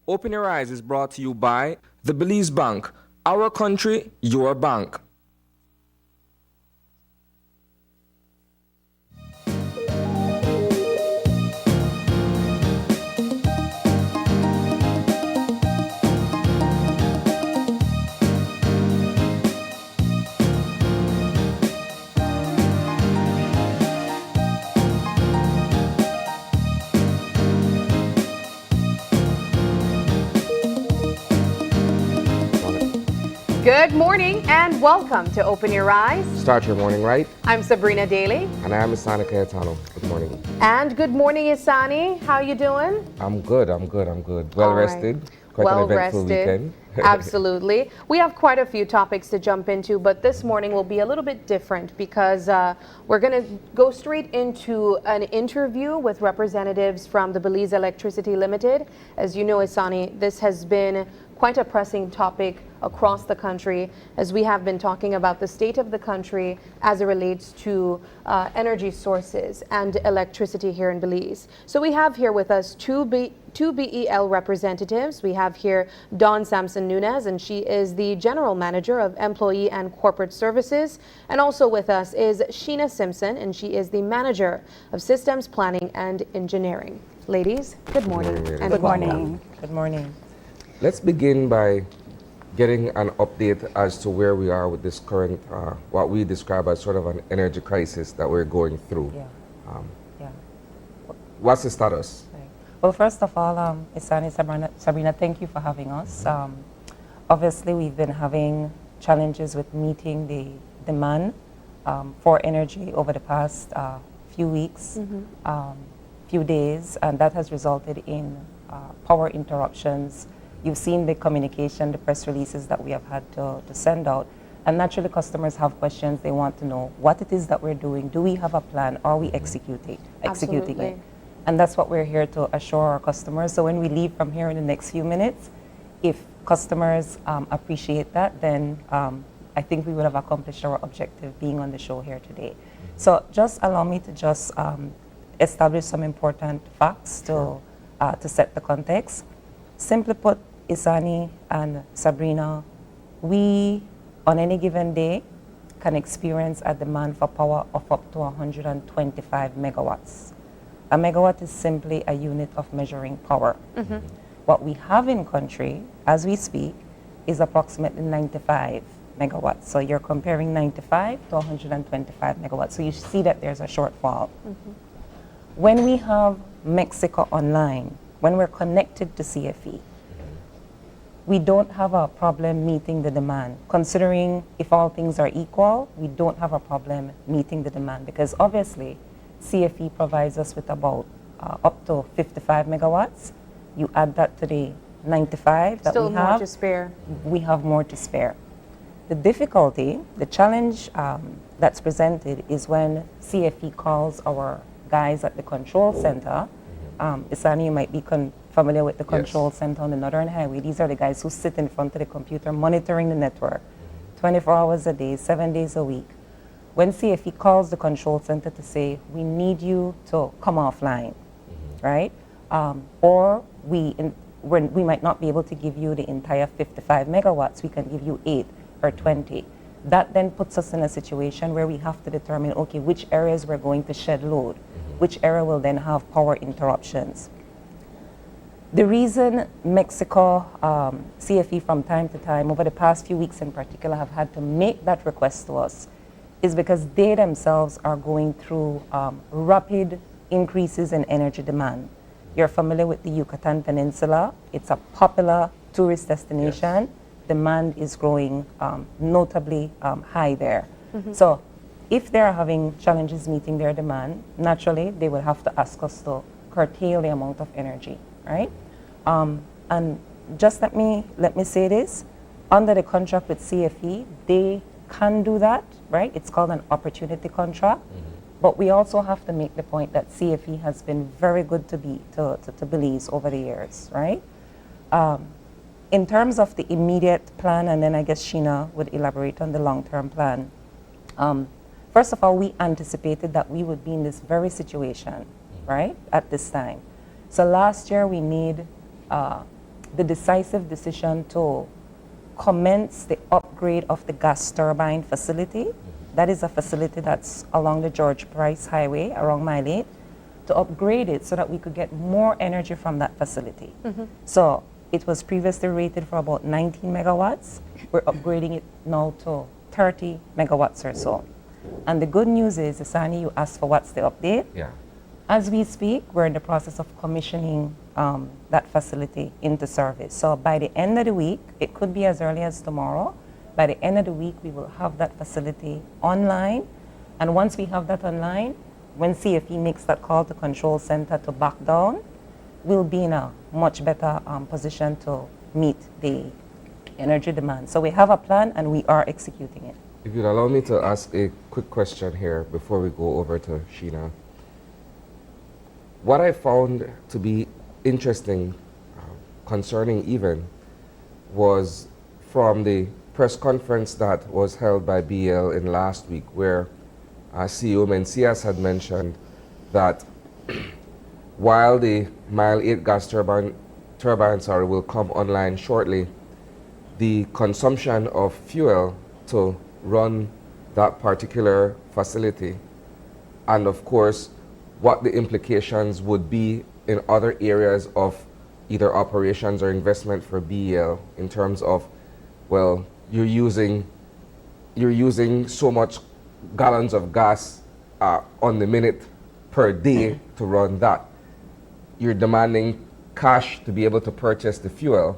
Open Your Eyes is brought to you by the Belize Bank. Our country, your bank. Good morning and welcome to Open Your Eyes. Start your morning right. I'm Sabrina Daly. And I am Isani Cayetano. Good morning. And good morning, Isani. How you doing? I'm good. Well rested. Quite an eventful weekend. Absolutely. We have quite a few topics to jump into, but this morning will be a little bit different because we're going to go straight into an interview with representatives from the Belize Electricity Limited. As you know, Isani, this has been quite a pressing topic across the country as we have been talking about the state of the country as it relates to energy sources and electricity here in Belize. So we have here with us two BEL representatives. We have here Dawn Sampson Nunez, and she is the General Manager of Employee and Corporate Services. And also with us is Sheena Simpson, and she is the Manager of Systems Planning and Engineering. Ladies, good morning. And Good welcome. morning. Good morning. Let's begin by getting an update as to where we are with this current, what we describe as sort of an energy crisis that we're going through. Yeah. What's the status? Right. Well, first of all, Isani, Sabrina, thank you for having us. Obviously, we've been having challenges with meeting the demand for energy over the past few weeks, few days, and that has resulted in power interruptions. You've seen the communication, the press releases that we have had to send out. And naturally, customers have questions. They want to know what it is that we're doing. Do we have a plan? Are we executing it? And that's what we're here to assure our customers. So when we leave from here in the next few minutes, if customers appreciate that, then I think we would have accomplished our objective being on the show here today. So just allow me to just establish some important facts to set the context. Simply put, Isani and Sabrina, we, on any given day, can experience a demand for power of up to 125 megawatts. A megawatt is simply a unit of measuring power. What we have in country, as we speak, is approximately 95 megawatts. So you're comparing 95 to 125 megawatts. So you see that there's a shortfall. When we have Mexico online, when we're connected to CFE, we don't have a problem meeting the demand. Considering if all things are equal, we don't have a problem meeting the demand because obviously CFE provides us with about up to 55 megawatts. You add that to the 95 that Still we have. more to spare. We have more to spare. The difficulty, the challenge that's presented is when CFE calls our guys at the control center. Isani, you might be familiar with the control center on the Northern Highway. These are the guys who sit in front of the computer monitoring the network 24 hours a day, 7 days a week. When CFE calls the control center to say, we need you to come offline, right? Or we might not be able to give you the entire 55 megawatts, we can give you 8 or 20. That then puts us in a situation where we have to determine, okay, which areas we're going to shed load, which area will then have power interruptions. The reason Mexico, CFE from time to time, over the past few weeks in particular, have had to make that request to us is because they themselves are going through rapid increases in energy demand. You're familiar with the Yucatan Peninsula. It's a popular tourist destination. Yes. Demand is growing notably high there. So if they're having challenges meeting their demand, naturally they will have to ask us to curtail the amount of energy, right? And just let me say this, under the contract with CFE, they can do that, right? It's called an opportunity contract. But we also have to make the point that CFE has been very good to Belize over the years, right? In terms of the immediate plan, and then I guess Sheena would elaborate on the long-term plan. First of all, we anticipated that we would be in this very situation, right, at this time. So last year we made the decisive decision to commence the upgrade of the gas turbine facility. That is a facility that's along the George Price Highway, around Mile 8, to upgrade it so that we could get more energy from that facility. So it was previously rated for about 19 megawatts. We're upgrading it now to 30 megawatts or so. And the good news is, Isani, you asked for what's the update. Yeah. As we speak, we're in the process of commissioning that facility into service. So by the end of the week, it could be as early as tomorrow, by the end of the week, we will have that facility online. And once we have that online, when CFE makes that call to control center to back down, we'll be in a much better position to meet the energy demand. So we have a plan and we are executing it. If you'd allow me to ask a quick question here before we go over to Sheena. What I found to be interesting, concerning even, was from the press conference that was held by BL in last week, where CEO Mencias had mentioned that while the Mile 8 gas turbine will come online shortly, the consumption of fuel to run that particular facility, and of course what the implications would be in other areas of either operations or investment for BL in terms of, well, you're using so much gallons of gas on the minute per day to run that. You're demanding cash to be able to purchase the fuel.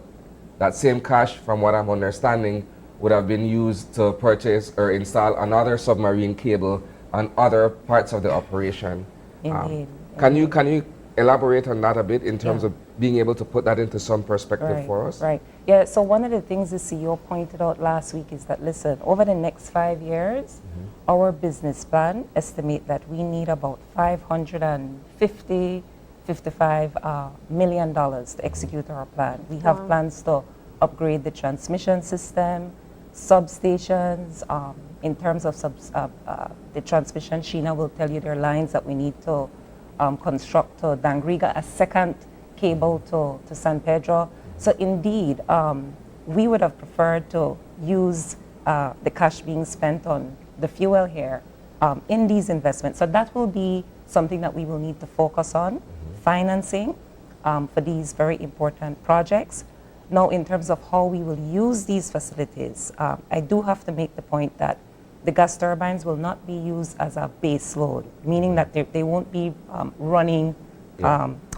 That same cash, from what I'm understanding, would have been used to purchase or install another submarine cable and other parts of the operation. Indeed. Can you elaborate on that a bit in terms of being able to put that into some perspective for us? Right. Yeah, so one of the things the CEO pointed out last week is that, listen, over the next 5 years, our business plan estimate that we need about $55 million to execute our plan. We have plans to upgrade the transmission system, substations. In terms of the transmission, Sheena will tell you there are lines that we need to construct to Dangriga, a second cable to San Pedro. So indeed, we would have preferred to use the cash being spent on the fuel here in these investments. So that will be something that we will need to focus on, financing for these very important projects. Now, in terms of how we will use these facilities, I do have to make the point that the gas turbines will not be used as a base load, meaning that they won't be running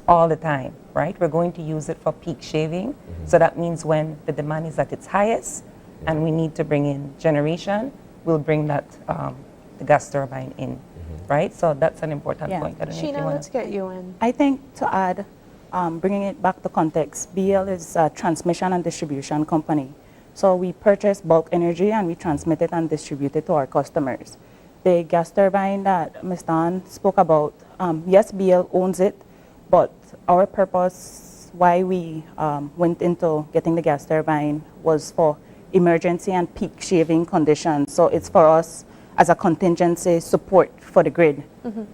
all the time, right? We're going to use it for peak shaving. So that means when the demand is at its highest and we need to bring in generation, we'll bring that the gas turbine in, right? So that's an important point. I don't know if you Sheena, wanna- let's get you in. I think to add, bringing it back to context, BL is a transmission and distribution company. So we purchase bulk energy and we transmit it and distribute it to our customers. The gas turbine that Ms. Dawn spoke about, yes, BL owns it, but our purpose, why we went into getting the gas turbine, was for emergency and peak shaving conditions. So it's for us as a contingency support for the grid. The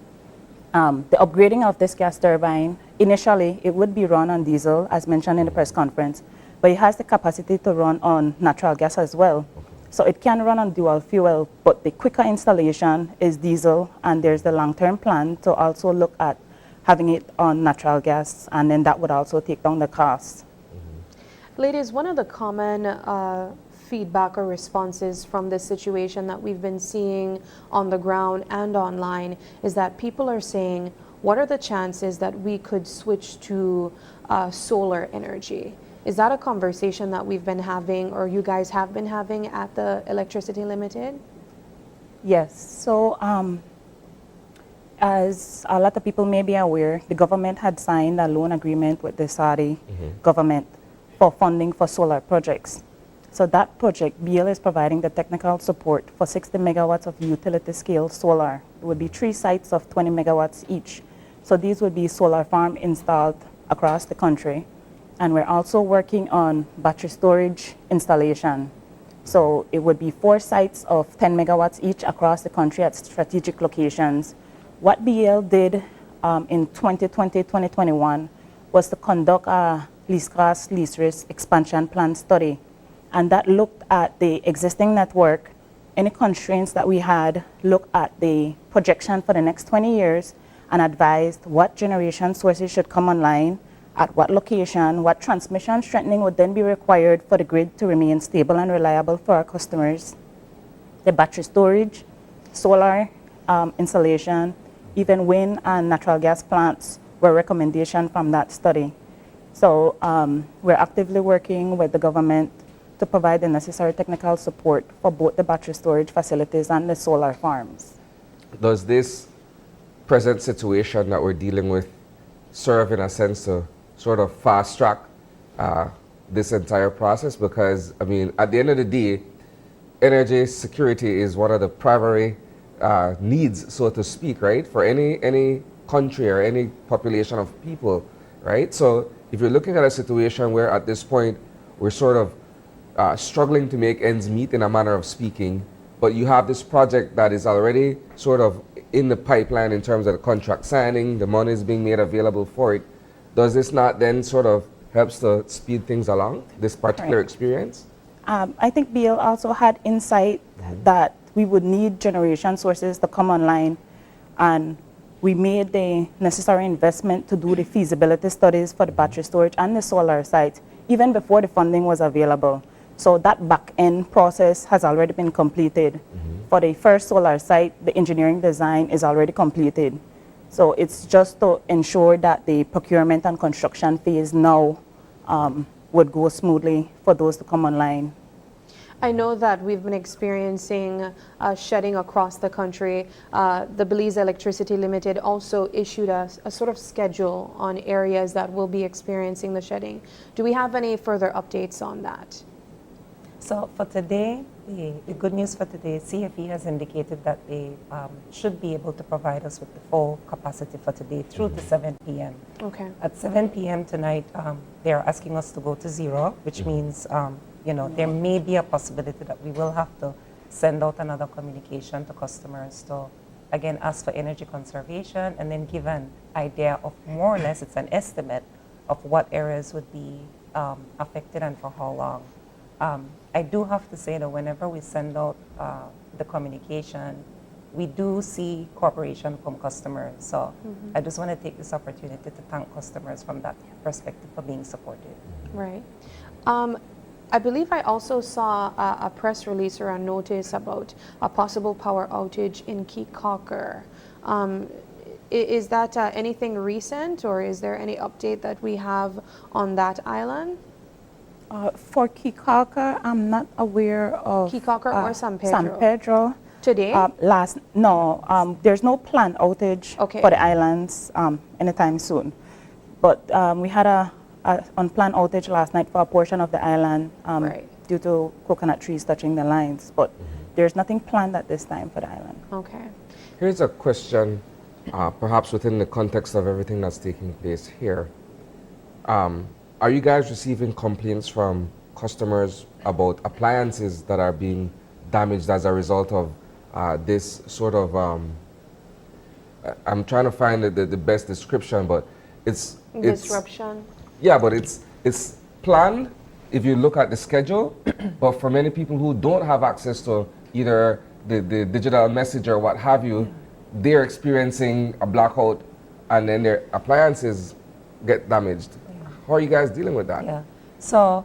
upgrading of this gas turbine, initially it would be run on diesel, as mentioned in the press conference, but it has the capacity to run on natural gas as well. So it can run on dual fuel, but the quicker installation is diesel, and there's the long-term plan to also look at having it on natural gas, and then that would also take down the cost. Ladies, one of the common feedback or responses from this situation that we've been seeing on the ground and online is that people are saying, what are the chances that we could switch to solar energy? Is that a conversation that we've been having, or you guys have been having at the Electricity Limited? Yes, so as a lot of people may be aware, the government had signed a loan agreement with the Saudi government for funding for solar projects. So that project, BL is providing the technical support for 60 megawatts of utility scale solar. It would be 3 sites of 20 megawatts each. So these would be solar farm installed across the country. And we're also working on battery storage installation. So it would be 4 sites of 10 megawatts each across the country at strategic locations. What BL did in 2020-2021 was to conduct a least cost, least risk expansion plan study. And that looked at the existing network, any constraints that we had, looked at the projection for the next 20 years, and advised what generation sources should come online, at what location, what transmission strengthening would then be required for the grid to remain stable and reliable for our customers, the battery storage, solar installation, even wind and natural gas plants were recommendations from that study. So we're actively working with the government to provide the necessary technical support for both the battery storage facilities and the solar farms. Does this present situation that we're dealing with serve in a sense to sort of fast track this entire process? Because, I mean, at the end of the day, energy security is one of the primary needs, so to speak, right, for any country or any population of people, right? So if you're looking at a situation where at this point we're sort of struggling to make ends meet in a manner of speaking, but you have this project that is already sort of in the pipeline in terms of the contract signing, the money is being made available for it, does this not then sort of helps to speed things along, this particular experience? I think BL also had insight that we would need generation sources to come online, and we made the necessary investment to do the feasibility studies for the battery storage and the solar site even before the funding was available. So that back-end process has already been completed. For the first solar site, the engineering design is already completed. So it's just to ensure that the procurement and construction phase now would go smoothly for those to come online. I know that we've been experiencing shedding across the country. The Belize Electricity Limited also issued a sort of schedule on areas that will be experiencing the shedding. Do we have any further updates on that? So for today, the good news for today, CFE has indicated that they should be able to provide us with the full capacity for today through to 7 p.m. Okay. At 7 p.m. tonight, they're asking us to go to 0, which means you know, there may be a possibility that we will have to send out another communication to customers to, again, ask for energy conservation and then give an idea of more or less, it's an estimate of what areas would be affected and for how long. I do have to say that whenever we send out the communication, we do see cooperation from customers. So I just want to take this opportunity to thank customers from that perspective for being supportive. Right. I believe I also saw a press release or a notice about a possible power outage in Kikaker. Is that anything recent, or is there any update that we have on that island? For Kikaker, I'm not aware of Kikaker or San Pedro? San Pedro. Today? There's no planned outage for the islands anytime soon. But we had a unplanned outage last night for a portion of the island due to coconut trees touching the lines. But there's nothing planned at this time for the island. Okay. Here's a question, perhaps within the context of everything that's taking place here. Are you guys receiving complaints from customers about appliances that are being damaged as a result of this sort of, I'm trying to find the best description, but it's disruption? Yeah, but it's planned if you look at the schedule, but for many people who don't have access to either the digital message or what have you, they're experiencing a blackout and then their appliances get damaged. How are you guys dealing with that? Yeah. So,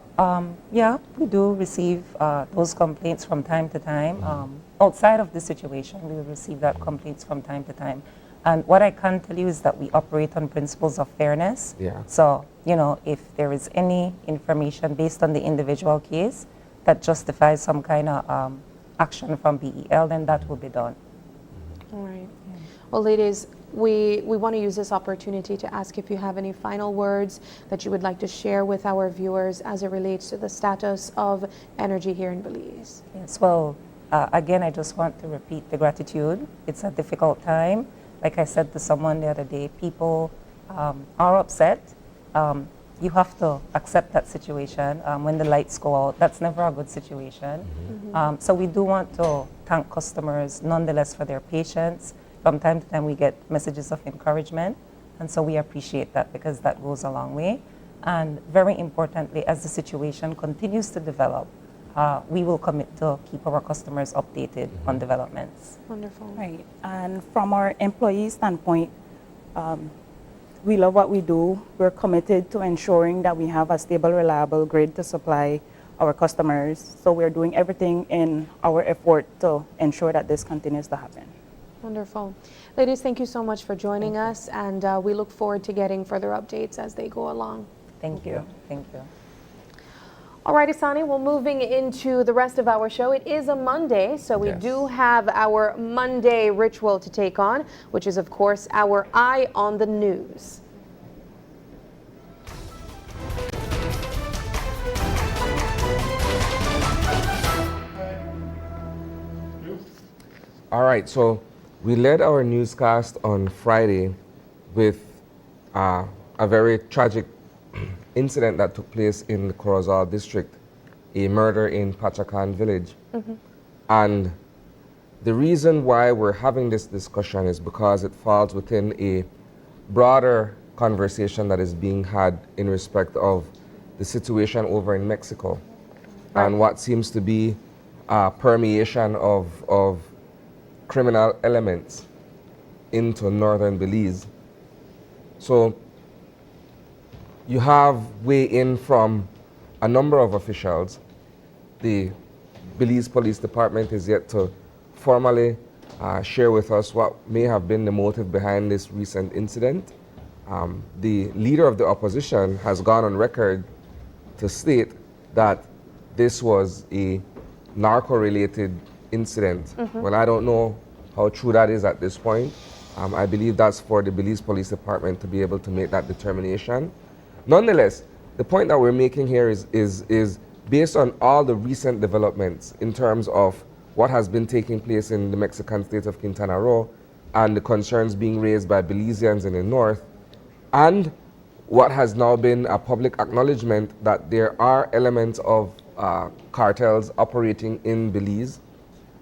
yeah, we do receive those complaints from time to time. Outside of the situation, we will receive that complaints from time to time. And what I can tell you is that we operate on principles of fairness. Yeah. So, you know, if there is any information based on the individual case that justifies some kind of action from BEL, then that will be done. All right. Well, ladies, we want to use this opportunity to ask if you have any final words that you would like to share with our viewers as it relates to the status of energy here in Belize. Yes, well, again, I just want to repeat the gratitude. It's a difficult time. Like I said to someone the other day, people are upset. You have to accept that situation. When the lights go out, that's never a good situation. So we do want to thank customers nonetheless for their patience. From time to time, we get messages of encouragement, and so we appreciate that because that goes a long way. And very importantly, as the situation continues to develop, we will commit to keep our customers updated on developments. Wonderful. Right. And from our employee standpoint, we love what we do. We're committed to ensuring that we have a stable, reliable grid to supply our customers. So we're doing everything in our effort to ensure that this continues to happen. Wonderful. Ladies, thank you so much for joining us, and we look forward to getting further updates as they go along. Thank you. Thank you. All right, Asani, well, moving into the rest of our show, it is a Monday, so we do have our Monday ritual to take on, which is, of course, our Eye on the News. All right, so we led our newscast on Friday with a very tragic incident that took place in the Corozal district, a murder in Pachacan village. And the reason why we're having this discussion is because it falls within a broader conversation that is being had in respect of the situation over in Mexico and what seems to be a permeation of criminal elements into northern Belize. So you have weigh-in from a number of officials. The Belize Police Department is yet to formally share with us what may have been the motive behind this recent incident. The leader of the opposition has gone on record to state that this was a narco-related incident. Well, I don't know how true that is at this point. I believe that's for the Belize Police Department to be able to make that determination. Nonetheless, the point that we're making here is based on all the recent developments in terms of what has been taking place in the Mexican state of Quintana Roo and the concerns being raised by Belizeans in the north, and what has now been a public acknowledgement that there are elements of cartels operating in Belize.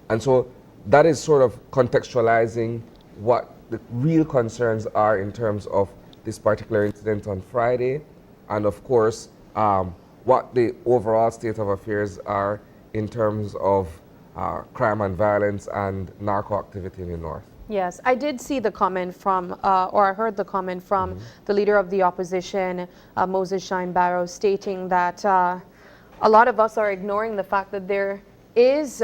And so that is sort of contextualizing what the real concerns are in terms of this particular incident on Friday, and of course, what the overall state of affairs are in terms of crime and violence and narco activity in the north. Yes, I did see the comment from, or I heard the comment from the leader of the opposition, Moses Shine Barrow, stating that a lot of us are ignoring the fact that there is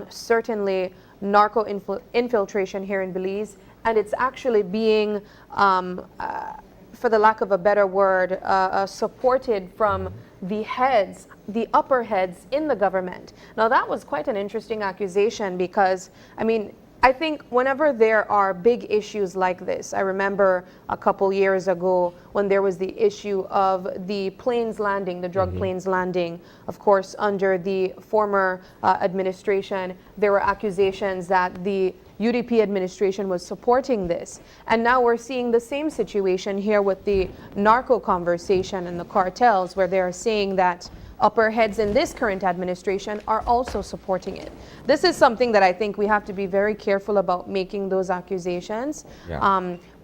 certainly narco infiltration here in Belize, and it's actually being, for the lack of a better word, supported from the heads, the upper heads in the government. Now that was quite an interesting accusation because, I mean, I think whenever there are big issues like this, I remember a couple years ago when there was the issue of the planes landing, the drug planes landing, of course, under the former administration, there were accusations that the UDP administration was supporting this. And now we're seeing the same situation here with the narco conversation and the cartels, where they're saying that upper heads in this current administration are also supporting it. This is something that I think we have to be very careful about making those accusations.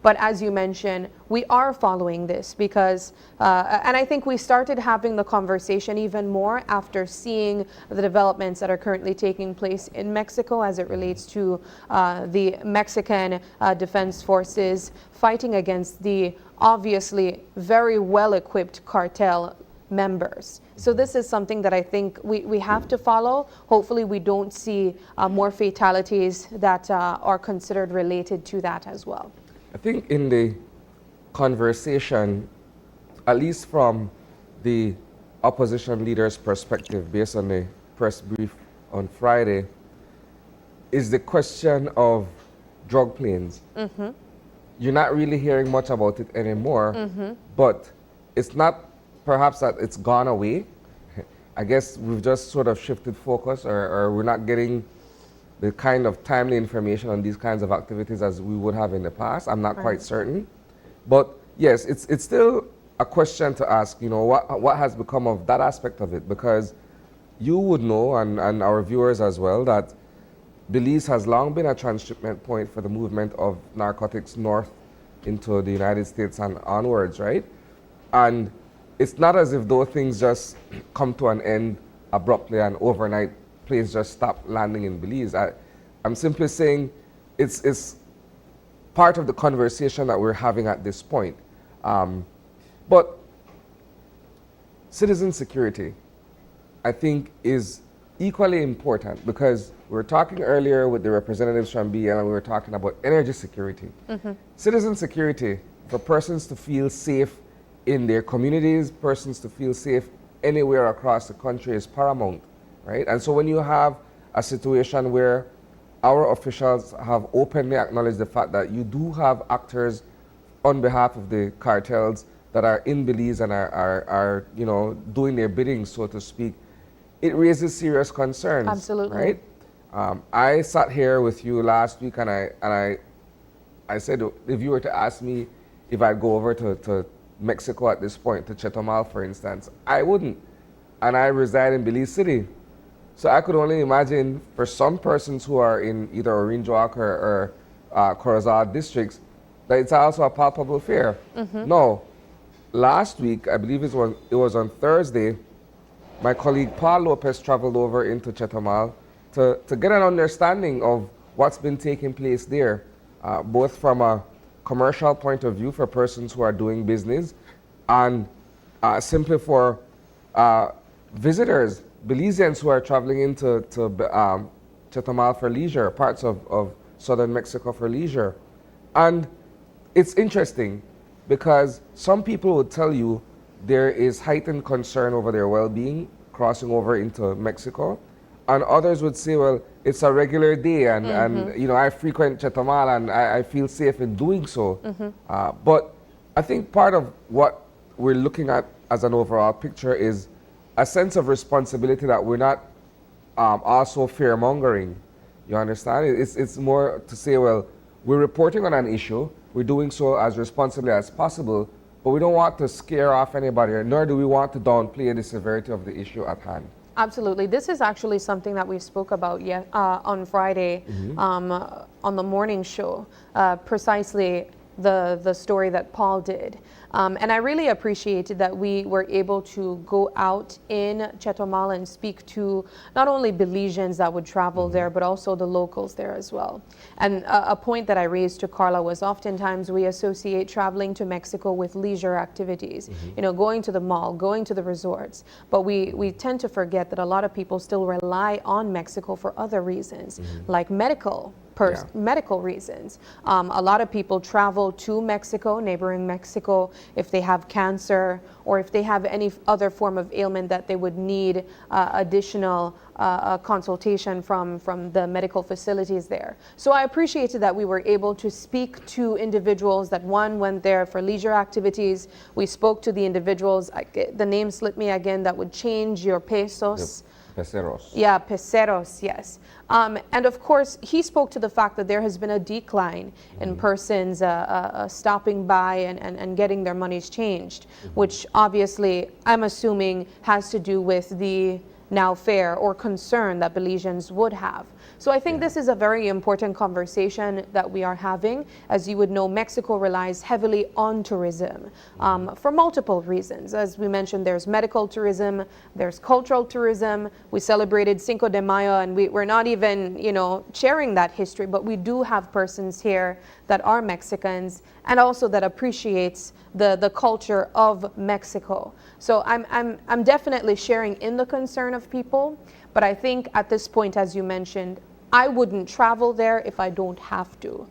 But as you mentioned, we are following this because, and I think we started having the conversation even more after seeing the developments that are currently taking place in Mexico as it relates to the Mexican Defense Forces fighting against the obviously very well-equipped cartel members. So this is something that I think we have to follow. Hopefully we don't see more fatalities that are considered related to that as well. I think in the conversation, at least from the opposition leader's perspective, based on the press brief on Friday, is the question of drug planes. You're not really hearing much about it anymore, but it's not perhaps that it's gone away. I guess we've just sort of shifted focus, or we're not getting the kind of timely information on these kinds of activities as we would have in the past. I'm not quite certain. But yes, it's still a question to ask, you know, what has become of that aspect of it? Because you would know, and our viewers as well, that Belize has long been a transshipment point for the movement of narcotics north into the United States and onwards, right? And it's not as if those things just come to an end abruptly and overnight planes just stop landing in Belize. I'm simply saying it's part of the conversation that we're having at this point. But citizen security, I think, is equally important, because we were talking earlier with the representatives from BL and we were talking about energy security. Citizen security, for persons to feel safe in their communities, persons to feel safe anywhere across the country, is paramount, right? And so when you have a situation where our officials have openly acknowledged the fact that you do have actors on behalf of the cartels that are in Belize and are you know, doing their bidding, so to speak, it raises serious concerns. Absolutely. Right? I sat here with you last week and I said, if you were to ask me if I'd go over to Mexico at this point, to Chetumal, for instance, I wouldn't. And I reside in Belize City. So I could only imagine for some persons who are in either Orinjoak or Corozal districts, that it's also a palpable fear. No, last week, I believe it was on Thursday, my colleague Paul Lopez traveled over into Chetumal to get an understanding of what's been taking place there, both from a commercial point of view for persons who are doing business, and simply for visitors, Belizeans who are traveling into Chetumal for leisure, parts of southern Mexico for leisure. And it's interesting because some people would tell you there is heightened concern over their well-being crossing over into Mexico, and others would say, well, it's a regular day, and you know, I frequent Chetumal and I feel safe in doing so. But I think part of what we're looking at as an overall picture is a sense of responsibility that we're not also fear-mongering. You understand? It's more to say, well, we're reporting on an issue, we're doing so as responsibly as possible, but we don't want to scare off anybody, nor do we want to downplay the severity of the issue at hand. Absolutely. This is actually something that we spoke about on Friday on the morning show, precisely the story that Paul did. And I really appreciated that we were able to go out in Chetumal and speak to not only Belizeans that would travel there, but also the locals there as well. And a point that I raised to Carla was oftentimes we associate traveling to Mexico with leisure activities, you know, going to the mall, going to the resorts. But we tend to forget that a lot of people still rely on Mexico for other reasons, like medical reasons. A lot of people travel to Mexico, neighboring Mexico, if they have cancer or if they have any other form of ailment that they would need additional consultation from the medical facilities there. So I appreciated that we were able to speak to individuals that one went there for leisure activities. We spoke to the individuals, the name slipped me again, that would change your pesos. Peceros. Yeah, peceros, yes. And of course, he spoke to the fact that there has been a decline in persons stopping by and getting their monies changed, which obviously I'm assuming has to do with the now fear or concern that Belizeans would have. So I think this is a very important conversation that we are having. As you would know, Mexico relies heavily on tourism for multiple reasons. As we mentioned, there's medical tourism, there's cultural tourism. We celebrated Cinco de Mayo, and we're not even, sharing that history, but we do have persons here that are Mexicans and also that appreciates the culture of Mexico. So I'm definitely sharing in the concern of people, but I think at this point, as you mentioned, I wouldn't travel there if I don't have to,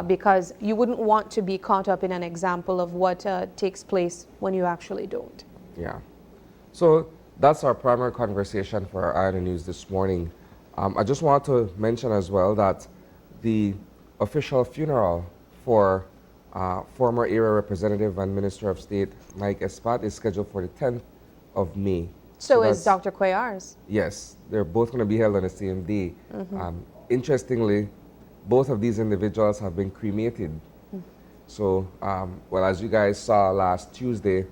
because you wouldn't want to be caught up in an example of what takes place when you actually don't. Yeah. So that's our primary conversation for our Eye on the News this morning. I just want to mention as well that the official funeral for former area representative and Minister of State Mike Espat is scheduled for the 10th of May. So is Dr. Cuellar's. Yes, they're both going to be held on the same day. Interestingly, both of these individuals have been cremated. So, well, as you guys saw last Tuesday,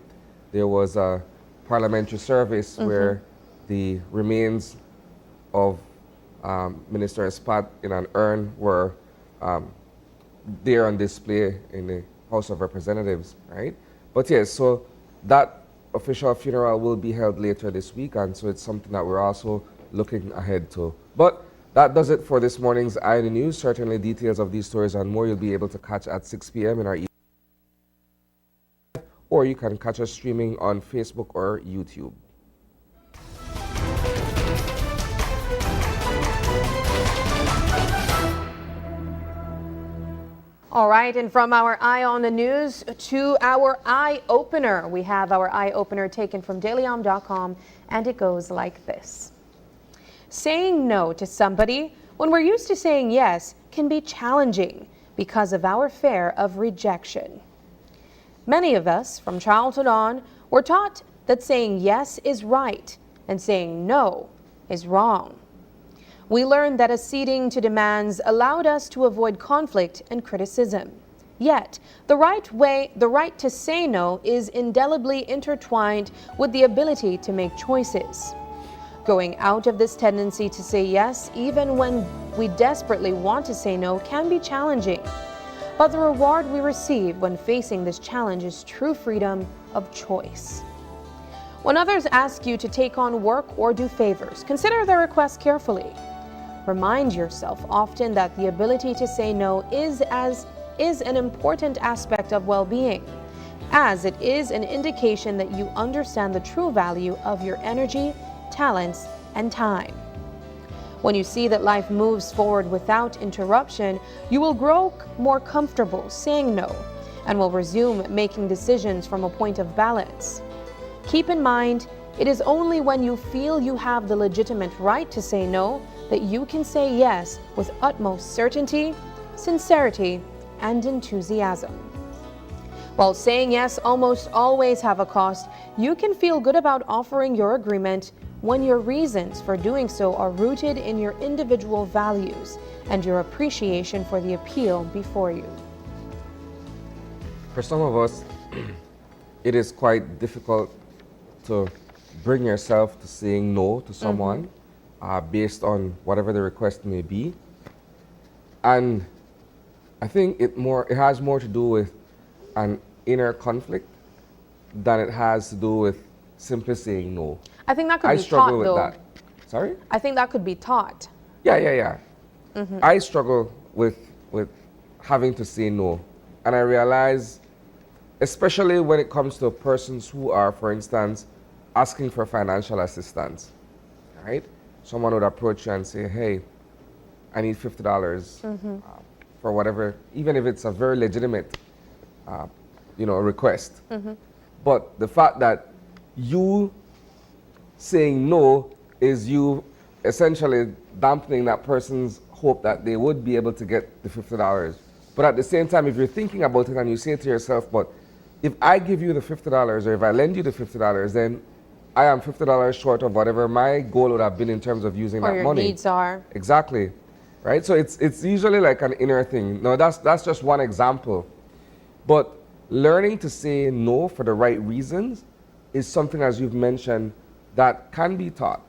there was a parliamentary service where the remains of Minister Espat in an urn were there on display in the House of Representatives, right? But yes, so that official funeral will be held later this week, and so it's something that we're also looking ahead to. But that does it for this morning's Eye on the News. Certainly details of these stories and more you'll be able to catch at 6 p.m. in our or you can catch us streaming on Facebook or YouTube. All right, and from our Eye on the News to our Eye Opener. We have our Eye Opener taken from dailyom.com, and it goes like this. Saying no to somebody when we're used to saying yes can be challenging because of our fear of rejection. Many of us, from childhood on, were taught that saying yes is right and saying no is wrong. We learned that acceding to demands allowed us to avoid conflict and criticism. Yet, the right to say no is indelibly intertwined with the ability to make choices. Going out of this tendency to say yes, even when we desperately want to say no, can be challenging. But the reward we receive when facing this challenge is true freedom of choice. When others ask you to take on work or do favors, consider their request carefully. Remind yourself often that the ability to say no is an important aspect of well-being, as it is an indication that you understand the true value of your energy, talents, and time. When you see that life moves forward without interruption, you will grow more comfortable saying no and will resume making decisions from a point of balance. Keep in mind, it is only when you feel you have the legitimate right to say no that you can say yes with utmost certainty, sincerity, and enthusiasm. While saying yes almost always have a cost, you can feel good about offering your agreement when your reasons for doing so are rooted in your individual values and your appreciation for the appeal before you. For some of us, it is quite difficult to bring yourself to saying no to someone based on whatever the request may be. And I think it has more to do with an inner conflict than it has to do with simply saying no. I think that could be taught, struggle with though. that. Sorry? I think that could be taught. Yeah. I struggle with having to say no. And I realize, especially when it comes to persons who are, for instance, asking for financial assistance, right? Someone would approach you and say, hey, I need $50 for whatever, even if it's a very legitimate, request. But the fact that you saying no is you essentially dampening that person's hope that they would be able to get the $50. But at the same time, if you're thinking about it and you say to yourself, but if I give you the $50 or if I lend you the $50, then I am $50 short of whatever my goal would have been in terms of using that money. Or your needs are. Exactly, right? So it's usually like an inner thing. Now that's just one example. But learning to say no for the right reasons is something, as you've mentioned, that can be taught.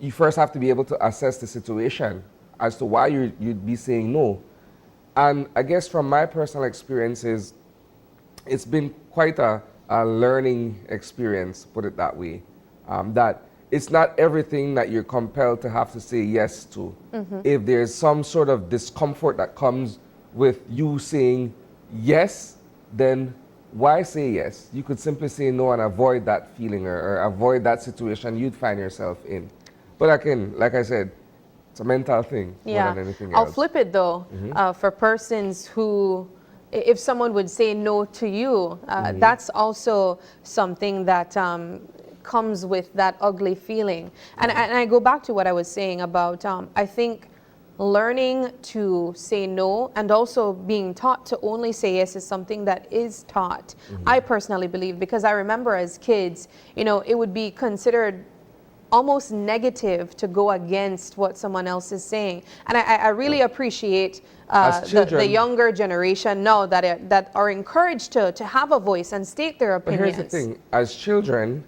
you first have to be able to assess the situation as to why you'd be saying no. And I guess from my personal experiences, it's been quite a learning experience, put it that way, that it's not everything that you're compelled to have to say yes to. If there's some sort of discomfort that comes with you saying yes, then why say yes? You could simply say no and avoid that feeling or avoid that situation you'd find yourself in. But again, like I said, it's a mental thing more than anything else. I'll flip it though, for persons who, if someone would say no to you, that's also something that comes with that ugly feeling. And I go back to what I was saying about, I think learning to say no and also being taught to only say yes is something that is taught. I personally believe, because I remember as kids, you know, it would be considered almost negative to go against what someone else is saying. And I really appreciate the younger generation now that are encouraged to have a voice and state their opinions. But here's the thing, as children,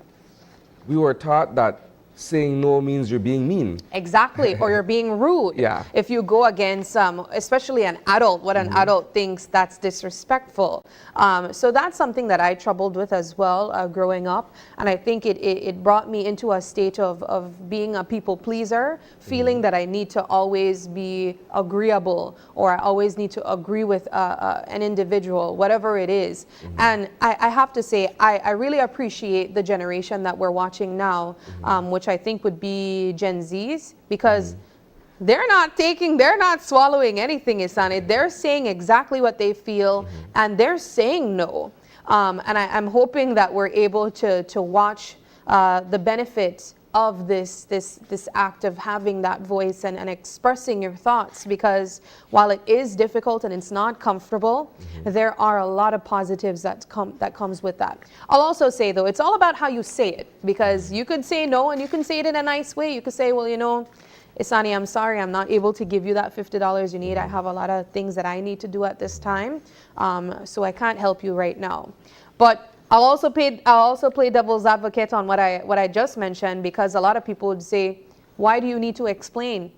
we were taught that saying no means you're being mean. Exactly, or you're being rude. Yeah. If you go against, especially an adult, what an adult thinks, that's disrespectful. So that's something that I troubled with as well growing up. And I think it brought me into a state of being a people pleaser, feeling that I need to always be agreeable, or I always need to agree with an individual, whatever it is. And I have to say, I really appreciate the generation that we're watching now, which I think would be Gen Zs, because they're not swallowing anything, Isani. They're saying exactly what they feel, and they're saying no. And I'm hoping that we're able to watch the benefit of this act of having that voice and expressing your thoughts, because while it is difficult and it's not comfortable, there are a lot of positives that comes with that. I'll also say though, it's all about how you say it, because you could say no and you can say it in a nice way. You could say, well, you know, Isani, I'm sorry, I'm not able to give you that $50 you need. I have a lot of things that I need to do at this time, so I can't help you right now. But I'll also play devil's advocate on what I just mentioned, because a lot of people would say, why do you need to explain?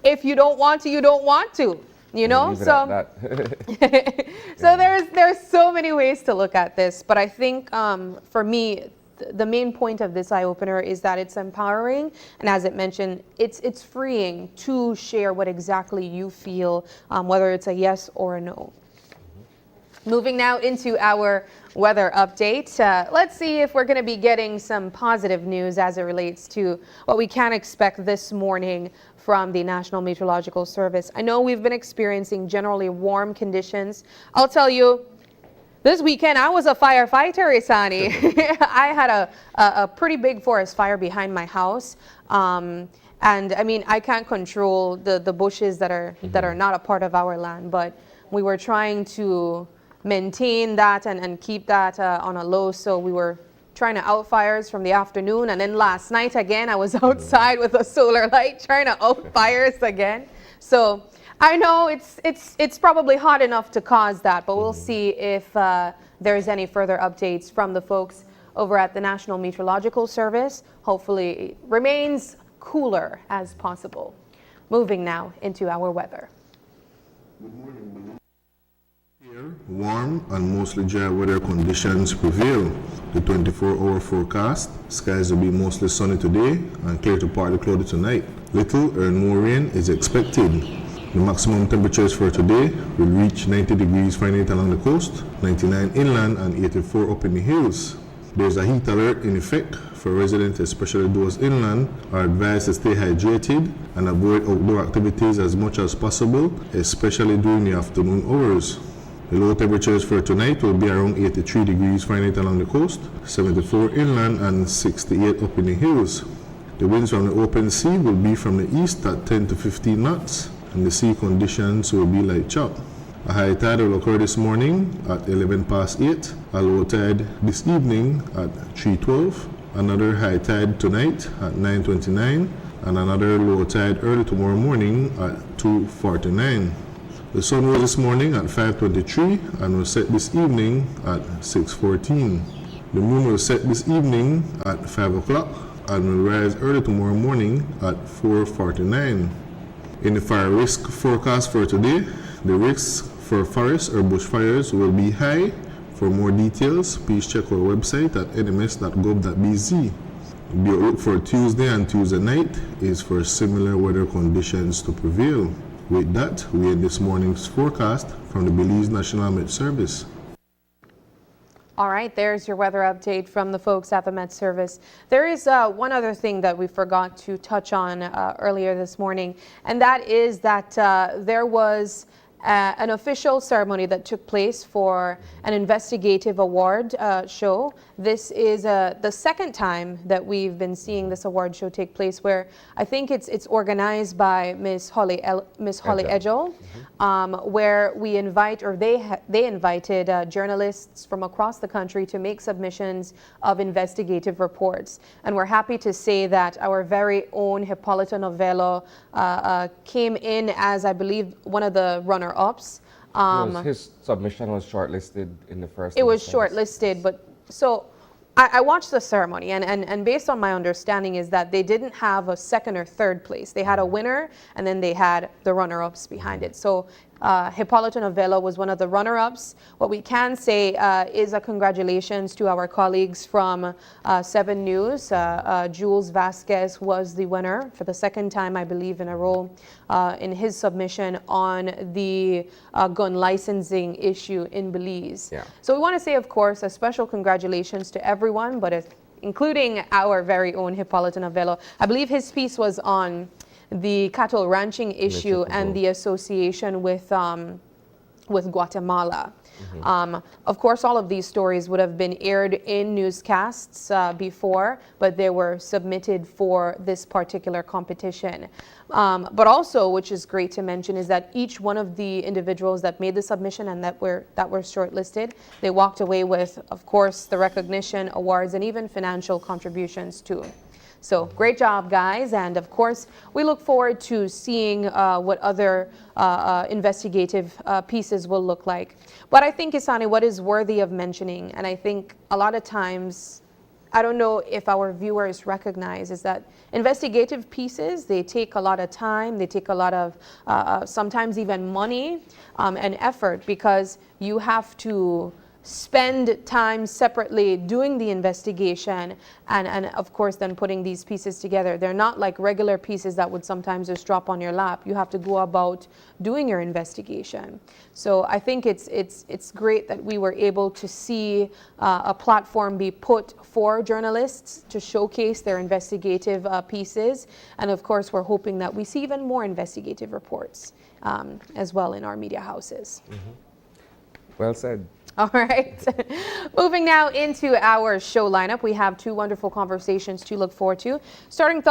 If you don't want to, you don't want to, you know? So so there's so many ways to look at this, but I think for me, the main point of this eye-opener is that it's empowering, and as it mentioned, it's freeing to share what exactly you feel, whether it's a yes or a no. Moving now into our weather update. Let's see if we're going to be getting some positive news as it relates to what we can expect this morning from the National Meteorological Service. I know we've been experiencing generally warm conditions. I'll tell you, this weekend I was a firefighter, Isani. I had a pretty big forest fire behind my house. And I mean, I can't control the bushes that are not a part of our land, but we were trying to maintain that and keep that on a low. So we were trying to out fires from the afternoon, and then last night again I was outside with a solar light trying to out fires again. So I know it's probably hot enough to cause that, but we'll see if there's any further updates from the folks over at the National Meteorological Service. Hopefully it remains cooler as possible. Moving now into our weather. Warm and mostly dry weather conditions prevail. The 24-hour forecast, skies will be mostly sunny today and clear to partly cloudy tonight. Little or no rain is expected. The maximum temperatures for today will reach 90 degrees Fahrenheit along the coast, 99 inland and 84 up in the hills. There's a heat alert in effect for residents, especially those inland, are advised to stay hydrated and avoid outdoor activities as much as possible, especially during the afternoon hours. The low temperatures for tonight will be around 83 degrees Fahrenheit along the coast, 74 inland and 68 up in the hills. The winds from the open sea will be from the east at 10 to 15 knots, and the sea conditions will be light chop. A high tide will occur this morning at 11 past 8, a low tide this evening at 3:12, another high tide tonight at 9:29, and another low tide early tomorrow morning at 2:49. The sun rose this morning at 5:23 and will set this evening at 6:14. The moon will set this evening at 5 o'clock and will rise early tomorrow morning at 4:49. In the fire risk forecast for today, the risks for forest or bushfires will be high. For more details, please check our website at nms.gov.bz. The outlook for Tuesday and Tuesday night is for similar weather conditions to prevail. With that, we end this morning's forecast from the Belize National Met Service. All right, there's your weather update from the folks at the Met Service. There is one other thing that we forgot to touch on earlier this morning, and that is that there was an official ceremony that took place for an investigative award show. This is the second time that we've been seeing this award show take place, where I think it's organized by Miss Holly Edgel, where we invite, or they invited journalists from across the country to make submissions of investigative reports. And we're happy to say that our very own Hippolyta Novello came in as, I believe, one of the runner-ups. His submission was shortlisted in the first It was instance. shortlisted, but so I watched the ceremony, and based on my understanding is that they didn't have a second or third place. They had a winner, and then they had the runner-ups behind it. So Hippolyta Novello was one of the runner-ups. What we can say is a congratulations to our colleagues from 7 News. Jules Vasquez was the winner for the second time, I believe, in a row in his submission on the gun licensing issue in Belize. Yeah. So we want to say, of course, a special congratulations to everyone, but including our very own Hippolyta Novello. I believe his piece was on the cattle ranching issue and the association with Guatemala. Of course, all of these stories would have been aired in newscasts before, but they were submitted for this particular competition. But also, which is great to mention, is that each one of the individuals that made the submission and that were shortlisted, they walked away with, of course, the recognition, awards, and even financial contributions too. So great job, guys. And of course, we look forward to seeing what other investigative pieces will look like. But I think, Isani, what is worthy of mentioning, and I think a lot of times, I don't know if our viewers recognize, is that investigative pieces, they take a lot of time, they take a lot of sometimes even money and effort, because you have to spend time separately doing the investigation and of course then putting these pieces together. They're not like regular pieces that would sometimes just drop on your lap. You have to go about doing your investigation. So I think it's great that we were able to see a platform be put for journalists to showcase their investigative pieces, and of course we're hoping that we see even more investigative reports as well in our media houses. Well said. All right. Moving now into our show lineup, we have 2 wonderful conversations to look forward to. Starting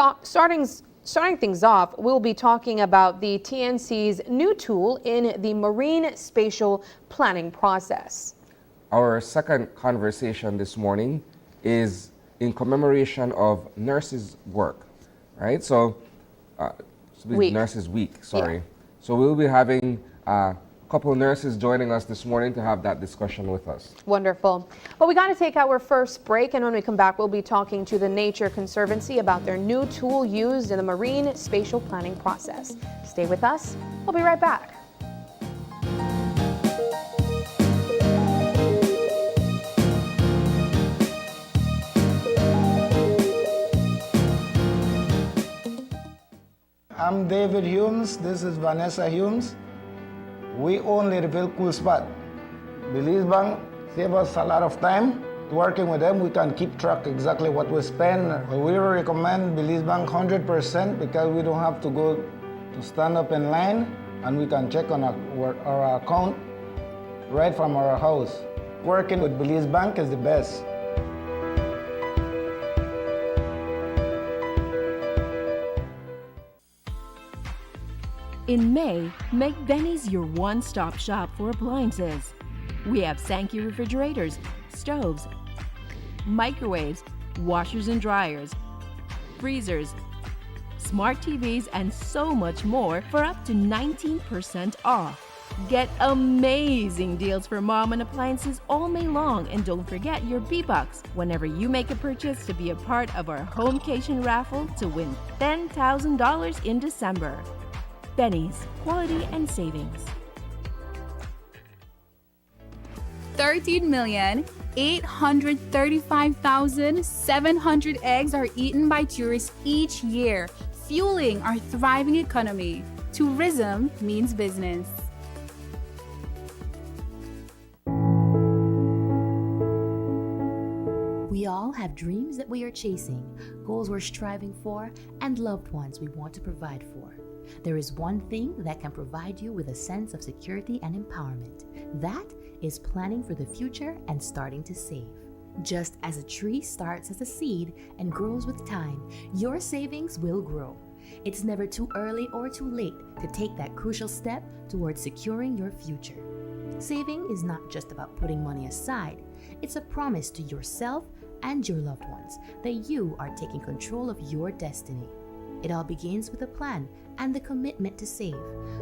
things off, we'll be talking about the TNC's new tool in the marine spatial planning process. Our second conversation this morning is in commemoration of Nurses Work, right? So, Nurses Week, sorry. Yeah. So we'll be having couple nurses joining us this morning to have that discussion with us. Wonderful. Well, we got to take our first break, and when we come back, we'll be talking to the Nature Conservancy about their new tool used in the marine spatial planning process. Stay with us. We'll be right back. I'm David Humes. This is Vanessa Humes. We only reveal cool spot. Belize Bank save us a lot of time. Working with them, we can keep track exactly what we spend. We recommend Belize Bank 100% because we don't have to go to stand up in line, and we can check on our account right from our house. Working with Belize Bank is the best. In May, make Benny's your one-stop shop for appliances. We have Sankey refrigerators, stoves, microwaves, washers and dryers, freezers, smart TVs, and so much more for up to 19% off. Get amazing deals for mom and appliances all May long, and don't forget your B-Bucks whenever you make a purchase to be a part of our Homecation raffle to win $10,000 in December. Benny's, quality and savings. 13,835,700 eggs are eaten by tourists each year, fueling our thriving economy. Tourism means business. We all have dreams that we are chasing, goals we're striving for, and loved ones we want to provide for. There is one thing that can provide you with a sense of security and empowerment. That is planning for the future and starting to save. Just as a tree starts as a seed and grows with time, your savings will grow. It's never too early or too late to take that crucial step towards securing your future. Saving is not just about putting money aside. It's a promise to yourself and your loved ones that you are taking control of your destiny. It all begins with a plan and the commitment to save,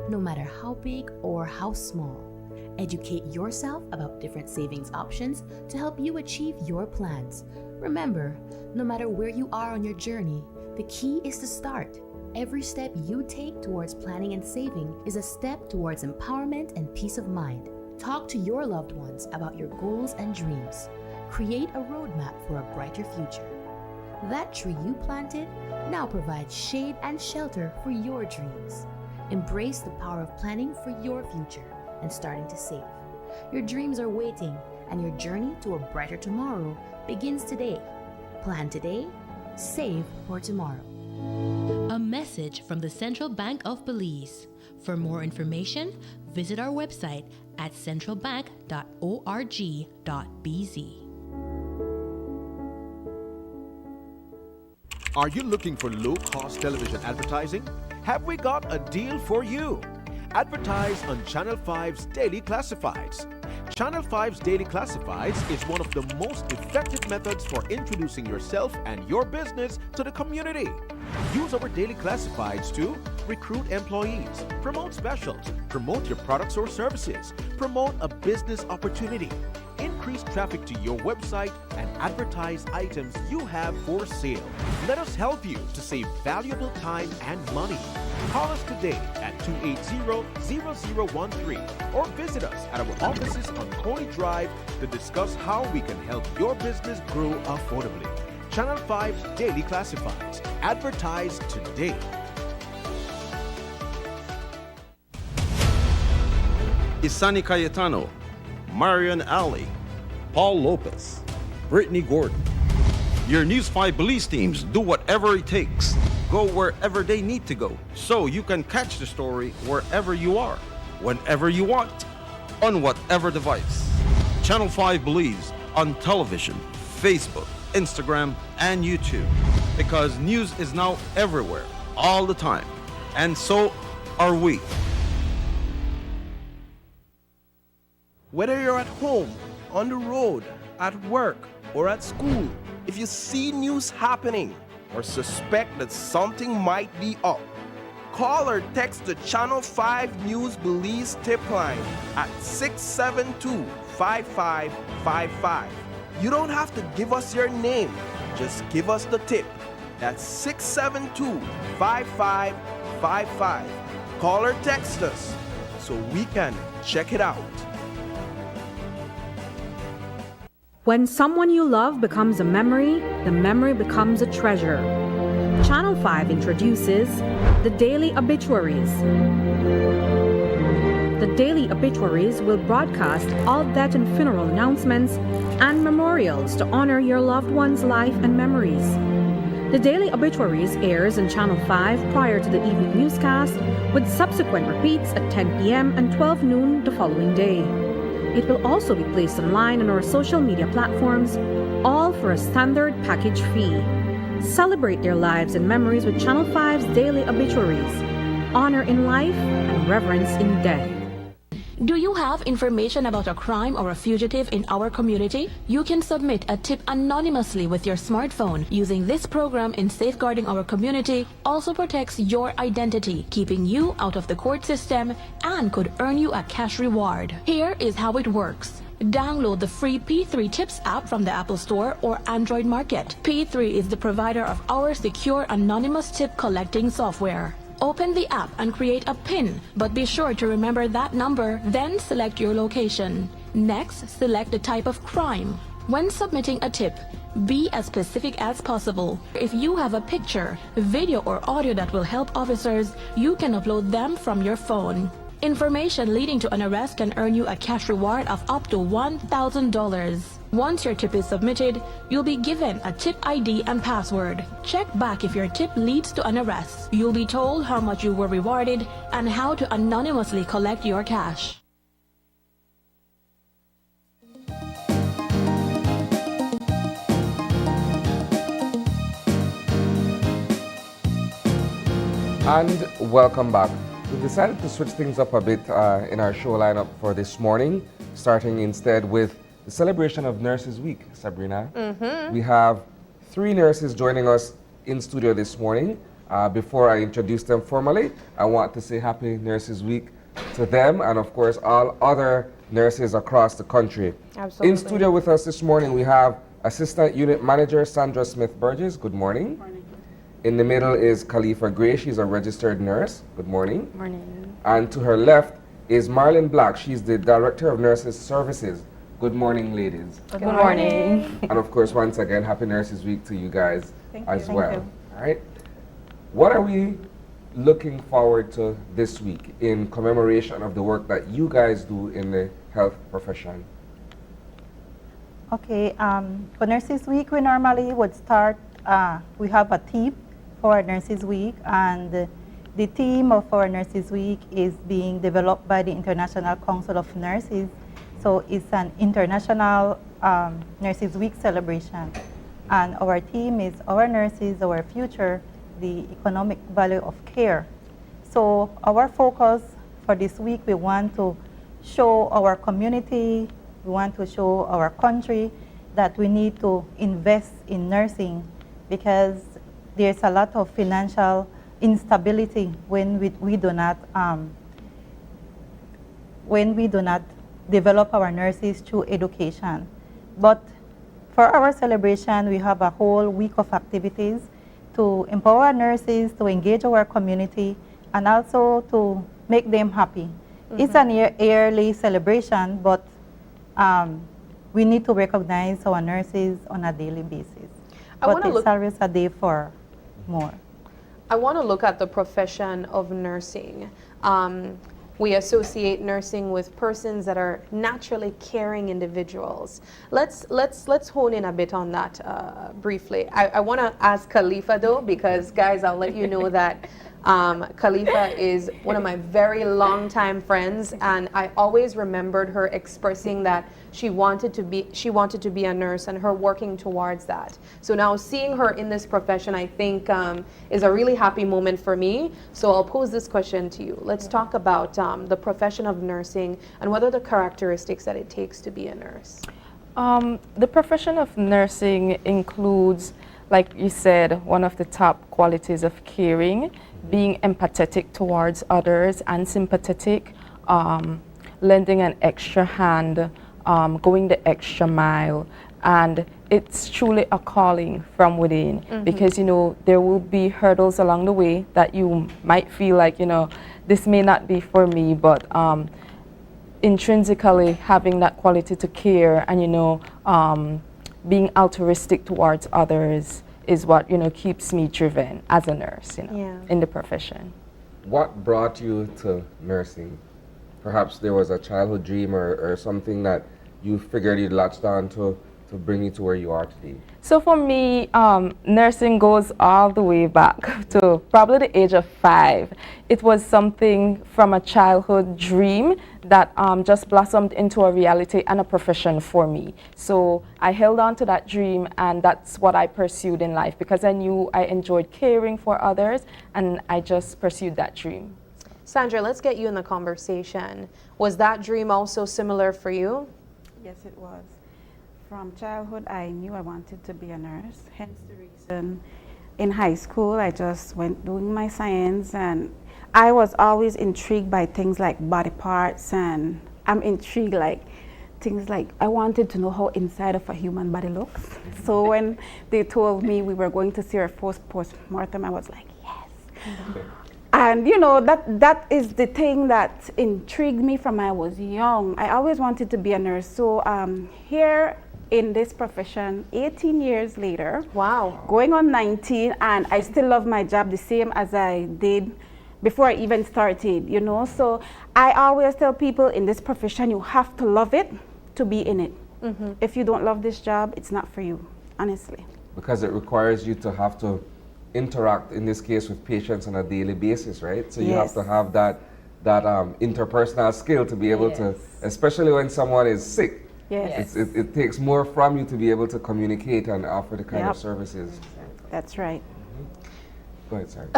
no matter how big or how small. Educate yourself about different savings options to help you achieve your plans. Remember, no matter where you are on your journey, the key is to start. Every step you take towards planning and saving is a step towards empowerment and peace of mind. Talk to your loved ones about your goals and dreams. Create a roadmap for a brighter future. That tree you planted now provides shade and shelter for your dreams. Embrace the power of planning for your future and starting to save. Your dreams are waiting, and your journey to a brighter tomorrow begins today. Plan today, save for tomorrow. A message from the Central Bank of Belize. For more information, visit our website at centralbank.org.bz. Are you looking for low-cost television advertising? Have we got a deal for you? Advertise on Channel 5's Daily Classifieds. Channel 5's Daily Classifieds is one of the most effective methods for introducing yourself and your business to the community. Use our Daily Classifieds to recruit employees, promote specials, promote your products or services, promote a business opportunity, increase traffic to your website, and advertise items you have for sale. Let us help you to save valuable time and money. Call us today at 280-0013 or visit us at our offices on Coney Drive to discuss how we can help your business grow affordably. Channel 5's Daily Classifieds. Advertise today. Isani Cayetano, Marion Ali, Paul Lopez, Brittany Gordon. Your News 5 Belize teams do whatever it takes. Go wherever they need to go, so you can catch the story wherever you are, whenever you want, on whatever device. Channel 5 Belize on television, Facebook, Instagram, and YouTube. Because news is now everywhere, all the time. And so are we. Whether you're at home, on the road, at work, or at school, if you see news happening or suspect that something might be up, call or text the Channel 5 News Belize tip line at 672-5555. You don't have to give us your name, just give us the tip. That's 672-5555. Call or text us so we can check it out. When someone you love becomes a memory, the memory becomes a treasure. Channel 5 introduces the Daily Obituaries. The Daily Obituaries will broadcast all death and funeral announcements and memorials to honor your loved one's life and memories. The Daily Obituaries airs on Channel 5 prior to the evening newscast, with subsequent repeats at 10 p.m. and 12 noon the following day. It will also be placed online on our social media platforms, all for a standard package fee. Celebrate their lives and memories with Channel 5's Daily Obituaries. Honor in life and reverence in death. Do you have information about a crime or a fugitive in our community? You can submit a tip anonymously with your smartphone. Using this program in safeguarding our community also protects your identity, keeping you out of the court system, and could earn you a cash reward. Here is how it works. Download the free P3 Tips app from the Apple Store or Android Market. P3 is the provider of our secure anonymous tip collecting software. Open the app and create a PIN, but be sure to remember that number, then select your location. Next, select the type of crime. When submitting a tip, be as specific as possible. If you have a picture, video, or audio that will help officers, you can upload them from your phone. Information leading to an arrest can earn you a cash reward of up to $1,000. Once your tip is submitted, you'll be given a tip ID and password. Check back if your tip leads to an arrest. You'll be told how much you were rewarded and how to anonymously collect your cash. And welcome back. We decided to switch things up a bit in our show lineup for this morning, starting instead with the celebration of Nurses Week, Sabrina. We have 3 nurses joining us in studio this morning. Before I introduce them formally, I want to say Happy Nurses Week to them and, of course, all other nurses across the country. Absolutely. In studio with us this morning, we have Assistant Unit Manager Sandra Smith-Burgess. Good morning. Morning. In the middle is Khalifa Gray. She's a registered nurse. Good morning. Morning. And to her left is Marlon Black. She's the Director of Nurses Services. Good morning, ladies. Good morning. And of course, once again, Happy Nurses Week to you guys as Thank well. you. All right. What are we looking forward to this week in commemoration of the work that you guys do in the health profession? Okay, for Nurses Week, we normally would start, we have a theme for our Nurses Week, and the theme of our Nurses Week is being developed by the International Council of Nurses. So it's an international Nurses Week celebration. And our theme is Our Nurses, Our Future, the Economic Value of Care. So our focus for this week, we want to show our community, we want to show our country that we need to invest in nursing, because there's a lot of financial instability when we do not develop our nurses through education. But for our celebration, we have a whole week of activities to empower nurses, to engage our community, and also to make them happy. It's an yearly celebration, but we need to recognize our nurses on a daily basis. But it's always a day for more. I want to look at the profession of nursing. We associate nursing with persons that are naturally caring individuals. Let's hone in a bit on that briefly. I want to ask Khalifa though, because guys, I'll let you know that Khalifa is one of my very long-time friends, and I always remembered her expressing that she wanted to be a nurse and her working towards that. So now seeing her in this profession, I think is a really happy moment for me. So I'll pose this question to you. Let's talk about the profession of nursing and what are the characteristics that it takes to be a nurse. The profession of nursing includes, like you said, one of the top qualities of caring, being empathetic towards others and sympathetic, lending an extra hand, going the extra mile. And it's truly a calling from within, because, you know, there will be hurdles along the way that you might feel like, you know, this may not be for me, but intrinsically having that quality to care and, you know, being altruistic towards others is what, you know, keeps me driven as a nurse, you know, in the profession. What brought you to nursing? Perhaps there was a childhood dream or something that you figured you'd latched on to bring you to where you are today. So for me, nursing goes all the way back to probably the age of 5. It was something from a childhood dream that just blossomed into a reality and a profession for me. So I held on to that dream, and that's what I pursued in life, because I knew I enjoyed caring for others, and I just pursued that dream. Sandra, let's get you in the conversation. Was that dream also similar for you? Yes, it was. From childhood, I knew I wanted to be a nurse, hence the reason in high school I just went doing my science, and I was always intrigued by things like body parts, and I'm intrigued like things like I wanted to know how inside of a human body looks. So when they told me we were going to see our first post-mortem, I was like, yes. And you know, that is the thing that intrigued me from I was young. I always wanted to be a nurse. So here in this profession, 18 years later, wow, going on 19, and I still love my job the same as I did before I even started, you know. So I always tell people in this profession, you have to love it to be in it. If you don't love this job, it's not for you, honestly. Because it requires you to have to interact, in this case, with patients on a daily basis, right? So you have to have that interpersonal skill to be able to, especially when someone is sick. Yes. It takes more from you to be able to communicate and offer the kind of services. That's right. Go ahead, sorry.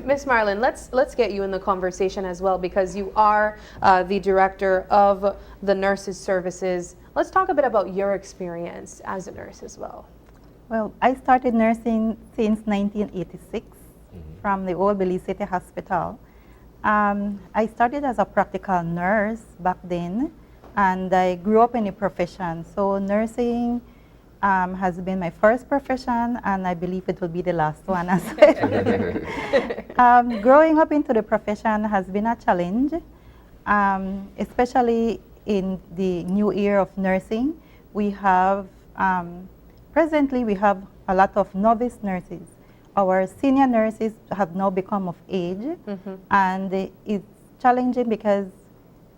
Miss Marlin, let's get you in the conversation as well, because you are the director of the nurses services. Let's talk a bit about your experience as a nurse as well. Well, I started nursing since 1986 from the old Belize City Hospital. I started as a practical nurse back then, and I grew up in the profession. So nursing has been my first profession, and I believe it will be the last one as well. Growing up into the profession has been a challenge, especially in the new era of nursing. We have presently, we have a lot of novice nurses. Our senior nurses have now become of age, and it's challenging because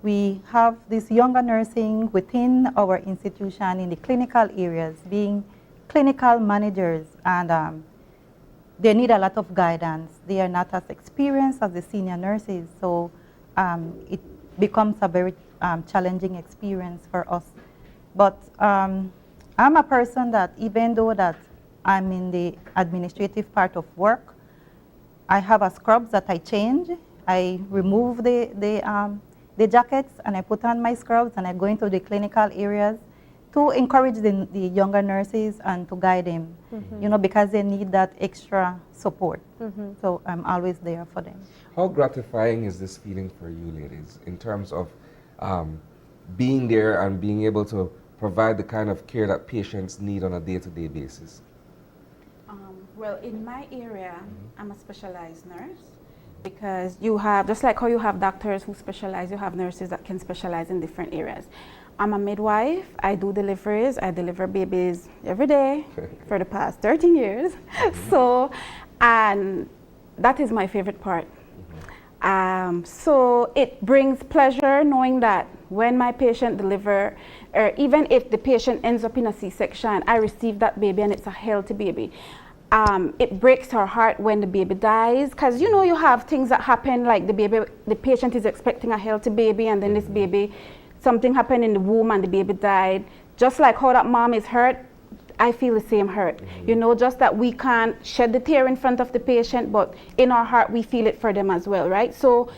we have this younger nursing within our institution in the clinical areas, being clinical managers, and they need a lot of guidance. They are not as experienced as the senior nurses, so it becomes a very challenging experience for us. But I'm a person that, even though that I'm in the administrative part of work, I have a scrubs that I change. I remove the jackets and I put on my scrubs, and I go into the clinical areas to encourage the younger nurses and to guide them, you know, because they need that extra support. So I'm always there for them. How gratifying is this feeling for you, ladies, in terms of being there and being able to provide the kind of care that patients need on a day-to-day basis? Well, in my area, I'm a specialized nurse, because you have, just like how you have doctors who specialize, you have nurses that can specialize in different areas. I'm a midwife. I do deliveries. I deliver babies every day for the past 13 years. So, and that is my favorite part. So it brings pleasure knowing that when my patient deliver, or even if the patient ends up in a C-section, I receive that baby and it's a healthy baby. It breaks our heart when the baby dies, because you know you have things that happen, like the patient is expecting a healthy baby, and then this baby, something happened in the womb and the baby died. Just like how that mom is hurt, I feel the same hurt. You know, just that we can't shed the tear in front of the patient, but in our heart we feel it for them as well, right? So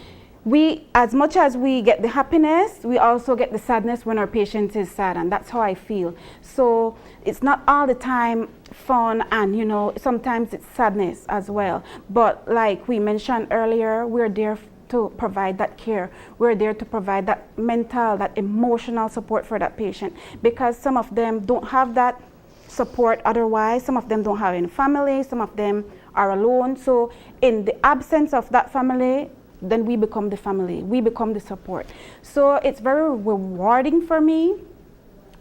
we, as much as we get the happiness, we also get the sadness when our patient is sad, and that's how I feel. So it's not all the time fun, and you know, sometimes it's sadness as well. But like we mentioned earlier, we're there to provide that care. We're there to provide that mental, that emotional support for that patient, because some of them don't have that support otherwise. Some of them don't have any family, some of them are alone. So in the absence of that family, then we become the family, we become the support. So it's very rewarding for me,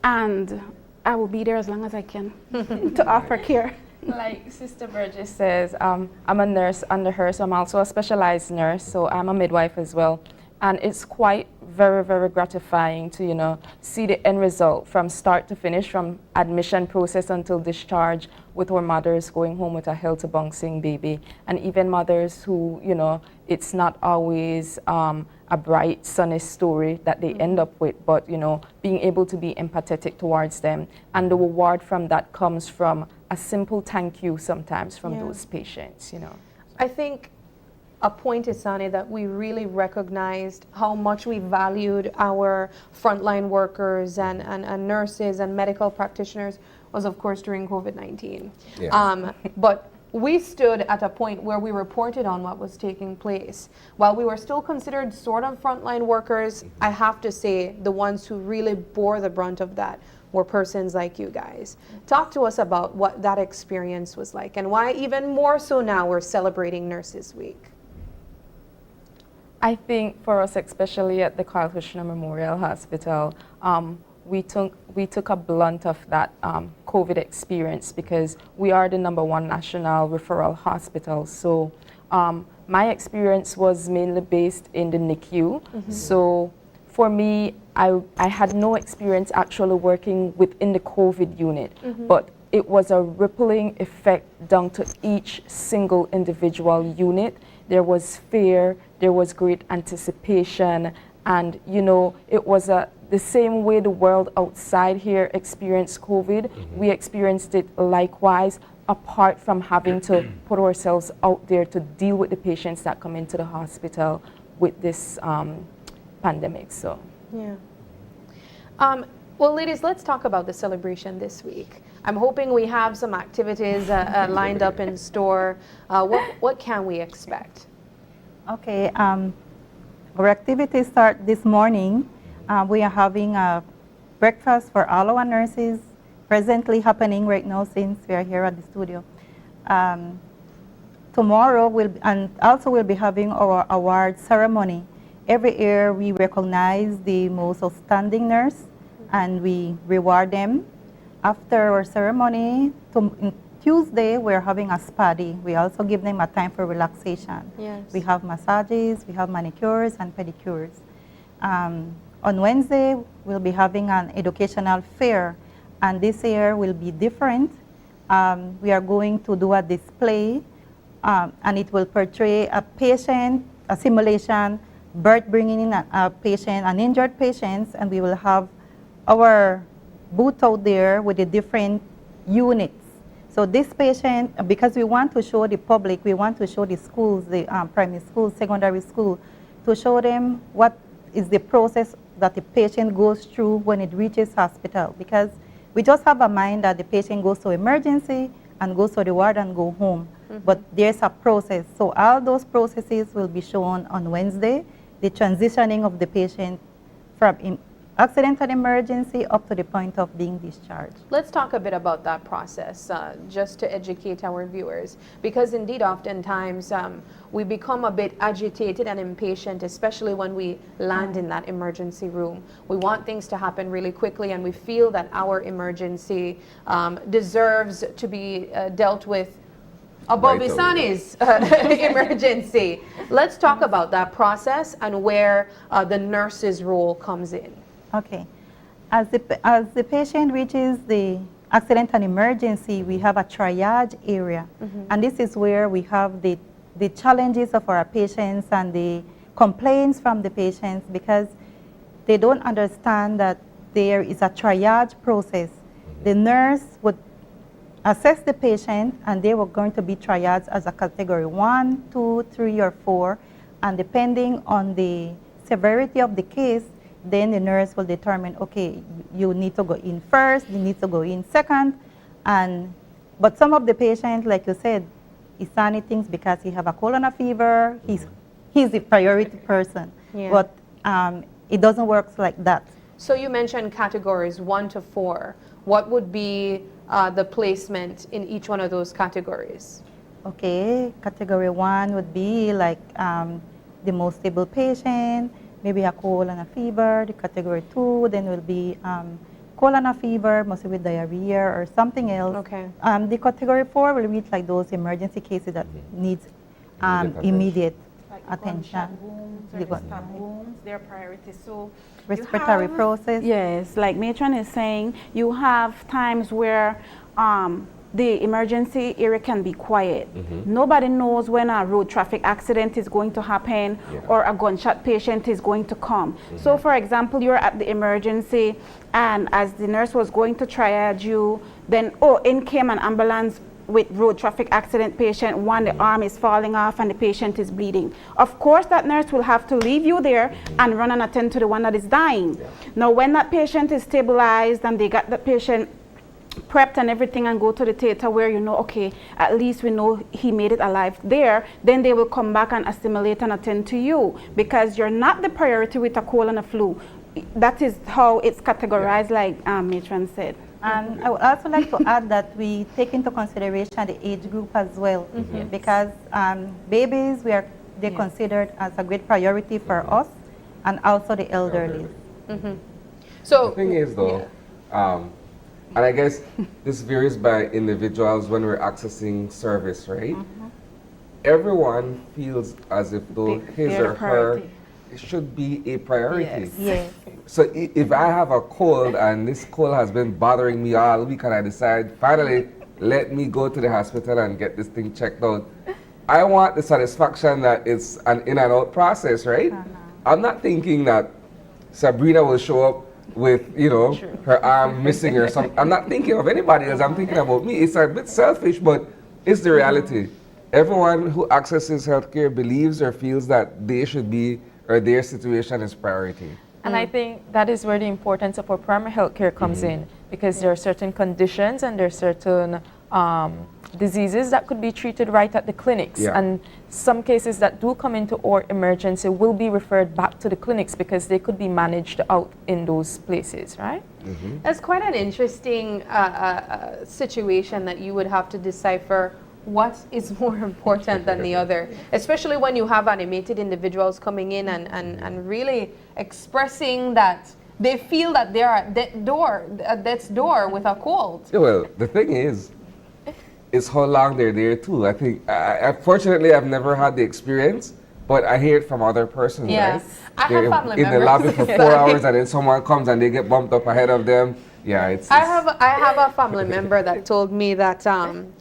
and I will be there as long as I can to offer care. Like Sister Burgess says, I'm a nurse under her, so I'm also a specialized nurse, so I'm a midwife as well. And it's quite very, very gratifying to, you know, see the end result from start to finish, from admission process until discharge, with our mothers going home with a healthy bouncing baby. And even mothers who, you know, it's not always a bright, sunny story that they end up with, but, you know, being able to be empathetic towards them. And the reward from that comes from a simple thank you sometimes from those patients, you know. I think a point, Isani, that we really recognized how much we valued our frontline workers and nurses and medical practitioners was, of course, during COVID-19. Yes. But we stood at a point where we reported on what was taking place. While we were still considered sort of frontline workers, I have to say the ones who really bore the brunt of that were persons like you guys. Talk to us about what that experience was like and why even more so now we're celebrating Nurses Week. I think for us, especially at the Carl Kushner Memorial Hospital, we took a blunt of that COVID experience because we are the #1 national referral hospital. So my experience was mainly based in the NICU. So for me, I had no experience actually working within the COVID unit, but it was a rippling effect down to each single individual unit. There was fear, there was great anticipation, and you know, it was the same way the world outside here experienced COVID, we experienced it likewise, apart from having to put ourselves out there to deal with the patients that come into the hospital with this pandemic. So, yeah. Well, ladies, let's talk about the celebration this week. I'm hoping we have some activities lined up in store. What can we expect? Okay, our activities start this morning. We are having a breakfast for all our nurses, presently happening right now since we are here at the studio. Tomorrow, we'll be having our award ceremony. Every year, we recognize the most outstanding nurse, and we reward them. After our ceremony, Tuesday, we're having a spa day. We also give them a time for relaxation. Yes. We have massages, we have manicures and pedicures. On Wednesday, we'll be having an educational fair, and this year will be different. We are going to do a display, and it will portray a patient, a simulation, birth bringing in a patient, an injured patients, and we will have our booth out there with the different units. So this patient, because we want to show the public, we want to show the schools, the primary schools, secondary school, to show them what is the process that the patient goes through when it reaches hospital. Because we just have a mind that the patient goes to emergency and goes to the ward and go home. But there's a process. So all those processes will be shown on Wednesday, the transitioning of the patient from accident and emergency up to the point of being discharged. Let's talk a bit about that process, just to educate our viewers, because indeed oftentimes we become a bit agitated and impatient, especially when we land in that emergency room. We want things to happen really quickly, and we feel that our emergency deserves to be dealt with above Isani's emergency. Let's talk about that process and where the nurse's role comes in. Okay. As the patient reaches the accident and emergency, we have a triage area. And this is where we have the challenges of our patients and the complaints from the patients, because they don't understand that there is a triage process. The nurse would assess the patient, and they were going to be triaged as a category 1, 2, 3, or 4. And depending on the severity of the case, then the nurse will determine, okay, you need to go in first, you need to go in second. But some of the patients, like you said, Isani thinks because he have a cold and a fever, he's the priority person. Yeah. But it doesn't work like that. So you mentioned categories 1 to 4. What would be the placement in each one of those categories? Okay, category 1 would be like the most stable patient, maybe a cold and a fever. The category 2 then will be cold and a fever, mostly with diarrhea or something else. Okay. The category 4 will reach like those emergency cases that needs immediate attention. Their priority. So respiratory process. Yes, like Matron is saying, you have times where the emergency area can be quiet. Nobody knows when a road traffic accident is going to happen or a gunshot patient is going to come. So for example, you're at the emergency, and as the nurse was going to triage you, then in came an ambulance with road traffic accident patient, one, the arm is falling off and the patient is bleeding. Of course, that nurse will have to leave you there and run and attend to the one that is dying. Now, when that patient is stabilized and they got the patient prepped and everything and go to the theater where you know, okay, at least we know he made it alive there, then they will come back and assimilate and attend to you because you're not the priority with a cold and a flu. That is how it's categorized, like Matron said. And I would also like to add that we take into consideration the age group as well, because babies, they're considered as a great priority for us, and also the elderly. So the thing is though, and I guess this varies by individuals when we're accessing service, right? Everyone feels as if though his or her should be a priority. Yes. So if I have a cold and this cold has been bothering me all week and I decide, finally, let me go to the hospital and get this thing checked out, I want the satisfaction that it's an in and out process, right? I'm not thinking that Sabrina will show up with, you know, her arm missing or something. I'm not thinking of anybody else. I'm thinking about me. It's a bit selfish, but it's the reality. Everyone who accesses healthcare believes or feels that they should be, or their situation is priority. And I think that is where the importance of our primary health care comes in, because there are certain conditions and there are certain diseases that could be treated right at the clinics. And some cases that do come into our emergency will be referred back to the clinics because they could be managed out in those places, right? That's quite an interesting situation that you would have to decipher what is more important than the other, especially when you have animated individuals coming in and really expressing that they feel that they are at death's door with a cold. Yeah, well, the thing is how long they're there too. I think, fortunately, I've never had the experience, but I hear it from other persons, right? I have family in members. the lobby for 4 hours and then someone comes and they get bumped up ahead of them. Yeah, I have a family member that told me that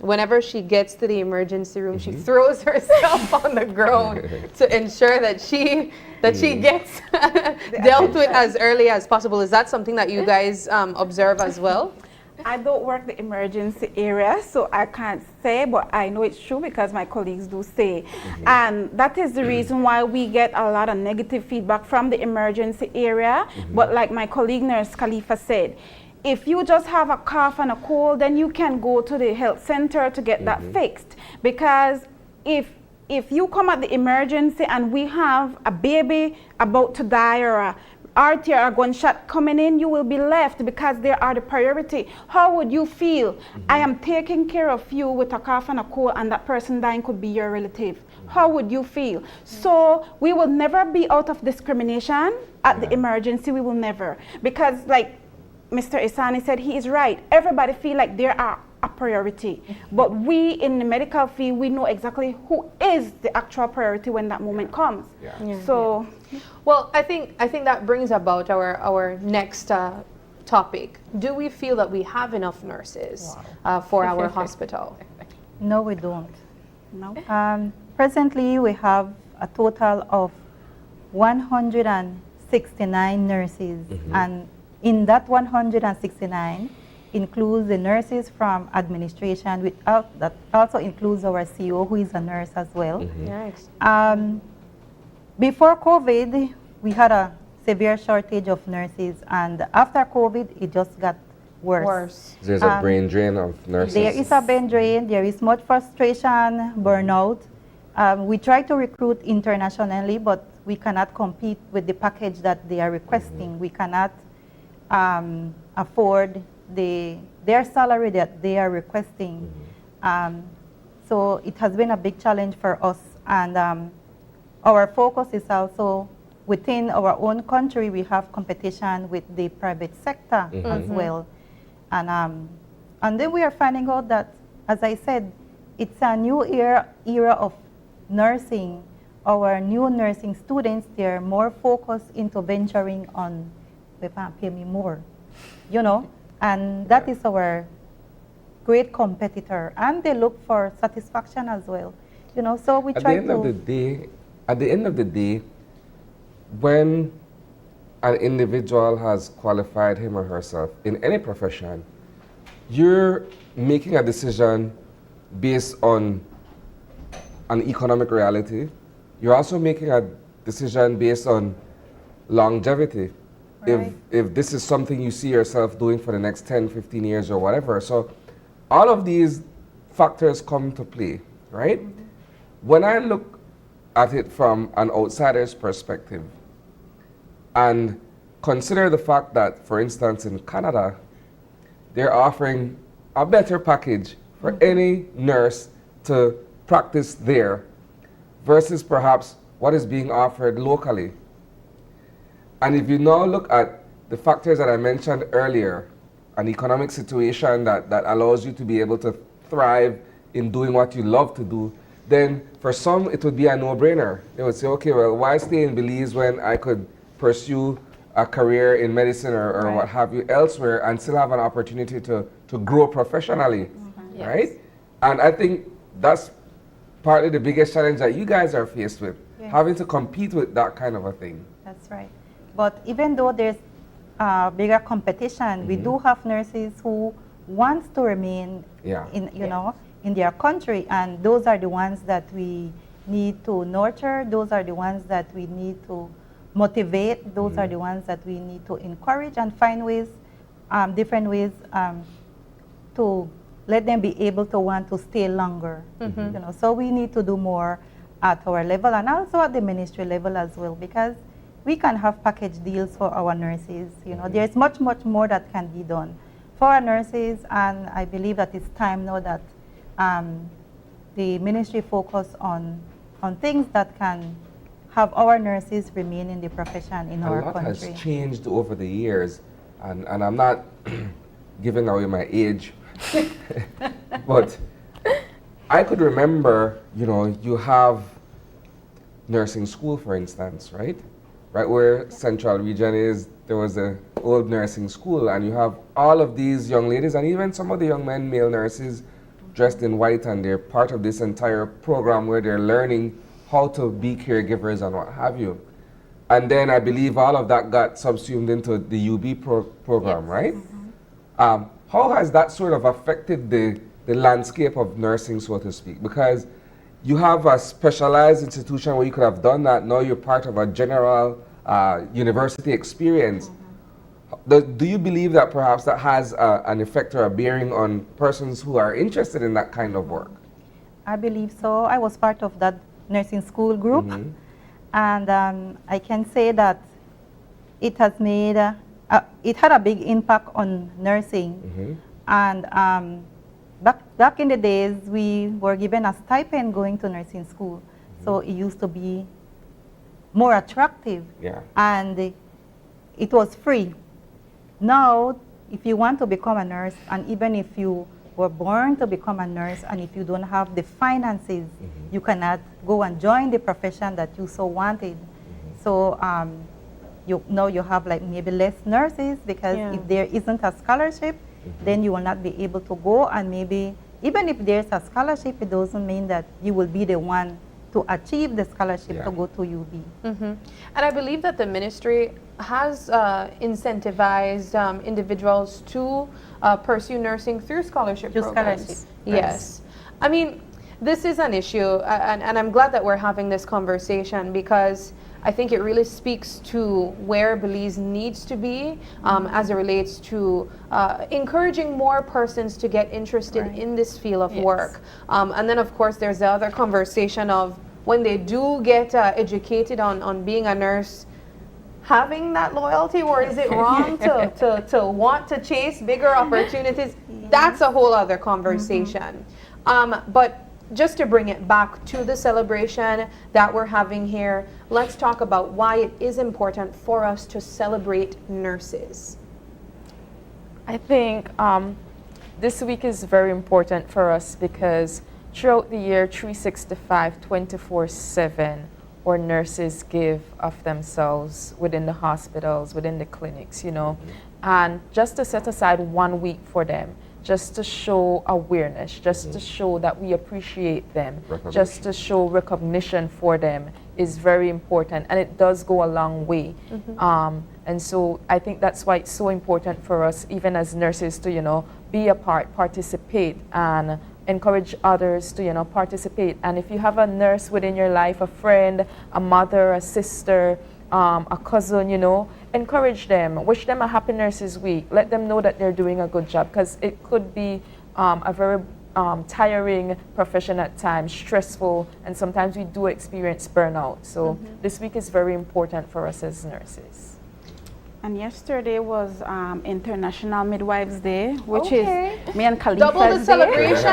whenever she gets to the emergency room, she throws herself on the ground to ensure that she gets dealt with as early as possible. Is that something that you guys observe as well? I don't work the emergency area, so I can't say, but I know it's true because my colleagues do say. And that is the reason why we get a lot of negative feedback from the emergency area. But like my colleague Nurse Khalifa said, if you just have a cough and a cold, then you can go to the health center to get that fixed. Because if you come at the emergency and we have a baby about to die or a RT or a gunshot coming in, you will be left because they are the priority. How would you feel? I am taking care of you with a cough and a cold and that person dying could be your relative. How would you feel? So we will never be out of discrimination at the emergency. We will never. Because like Mr. Isani said, he is right. Everybody feel like they are a priority. But we in the medical field, we know exactly who is the actual priority when that moment comes. So, well, I think that brings about our next topic. Do we feel that we have enough nurses for our hospital? No, we don't. No. Presently, we have a total of 169 nurses, and in that 169 includes the nurses from administration, that also includes our CEO, who is a nurse as well. Nice. Before COVID, we had a severe shortage of nurses, and after COVID, it just got worse. There's a brain drain of nurses. There is a brain drain. There is much frustration, burnout. We try to recruit internationally, but we cannot compete with the package that they are requesting. We cannot afford their salary that they are requesting. So it has been a big challenge for us. And our focus is also within our own country. We have competition with the private sector as well. And then we are finding out that, as I said, it's a new era of nursing. Our new nursing students, they're more focused into venturing on, pay me more, you know, and that is our great competitor. And they look for satisfaction as well, you know, so we try to... At the end of the day, when an individual has qualified him or herself in any profession, you're making a decision based on an economic reality. You're also making a decision based on longevity. Right. If this is something you see yourself doing for the next 10, 15 years or whatever. So all of these factors come to play, right? When I look at it from an outsider's perspective and consider the fact that, for instance, in Canada, they're offering a better package for any nurse to practice there versus perhaps what is being offered locally. And if you now look at the factors that I mentioned earlier, an economic situation that allows you to be able to thrive in doing what you love to do, then for some it would be a no-brainer. They would say, okay, well, why stay in Belize when I could pursue a career in medicine or what have you elsewhere and still have an opportunity to grow professionally, right? And I think that's partly the biggest challenge that you guys are faced with, having to compete with that kind of a thing. That's right. But even though there's bigger competition, we do have nurses who want to remain in, you know, in their country, and those are the ones that we need to nurture. Those are the ones that we need to motivate. Those are the ones that we need to encourage and find ways, different ways to let them be able to want to stay longer. You know, so we need to do more at our level and also at the ministry level as well, because we can have package deals for our nurses. You know, there's much more that can be done for our nurses, and I believe that it's time now that the ministry focus on things that can have our nurses remain in the profession in our country. A lot has changed over the years, and I'm not giving away my age, but I could remember, you know, you have nursing school, for instance, right? Right where Central Region is, there was an old nursing school, and you have all of these young ladies and even some of the young men, male nurses, dressed in white, and they're part of this entire program where they're learning how to be caregivers and what have you. And then I believe all of that got subsumed into the UB program, right? How has that sort of affected the landscape of nursing, so to speak? Because you have a specialized institution where you could have done that. Now you're part of a general university experience. Do you believe that perhaps that has an effect or a bearing on persons who are interested in that kind of work? I believe so. I was part of that nursing school group, and I can say that it has made, it had a big impact on nursing. And back in the days, we were given a stipend going to nursing school. So it used to be more attractive. And it was free. Now, if you want to become a nurse, and even if you were born to become a nurse, and if you don't have the finances, you cannot go and join the profession that you so wanted. So now you have like maybe less nurses, because if there isn't a scholarship, then you will not be able to go, and maybe even if there's a scholarship, it doesn't mean that you will be the one to achieve the scholarship to go to UB. And I believe that the ministry has incentivized individuals to pursue nursing through scholarship programs. Scholarship. Yes. I mean, this is an issue, and I'm glad that we're having this conversation, because I think it really speaks to where Belize needs to be as it relates to encouraging more persons to get interested in this field of work. And then, of course, there's the other conversation of when they do get educated on being a nurse, having that loyalty, or is it wrong to want to chase bigger opportunities? That's a whole other conversation. But just to bring it back to the celebration that we're having here, let's talk about why it is important for us to celebrate nurses. I think this week is very important for us because throughout the year, 365, 24/7, our nurses give of themselves within the hospitals, within the clinics, you know, and just to set aside 1 week for them, just to show awareness, just to show that we appreciate them, just to show recognition for them is very important, and it does go a long way. And so I think that's why it's so important for us, even as nurses, to, you know, be a part, participate, and encourage others to, participate. And if you have a nurse within your life, a friend, a mother, a sister, a cousin, encourage them. Wish them a happy Nurses Week. Let them know that they're doing a good job, because it could be a very tiring profession at times, stressful, and sometimes we do experience burnout. So this week is very important for us as nurses. And yesterday was International Midwives Day, which is me and Khalifa's double the celebration.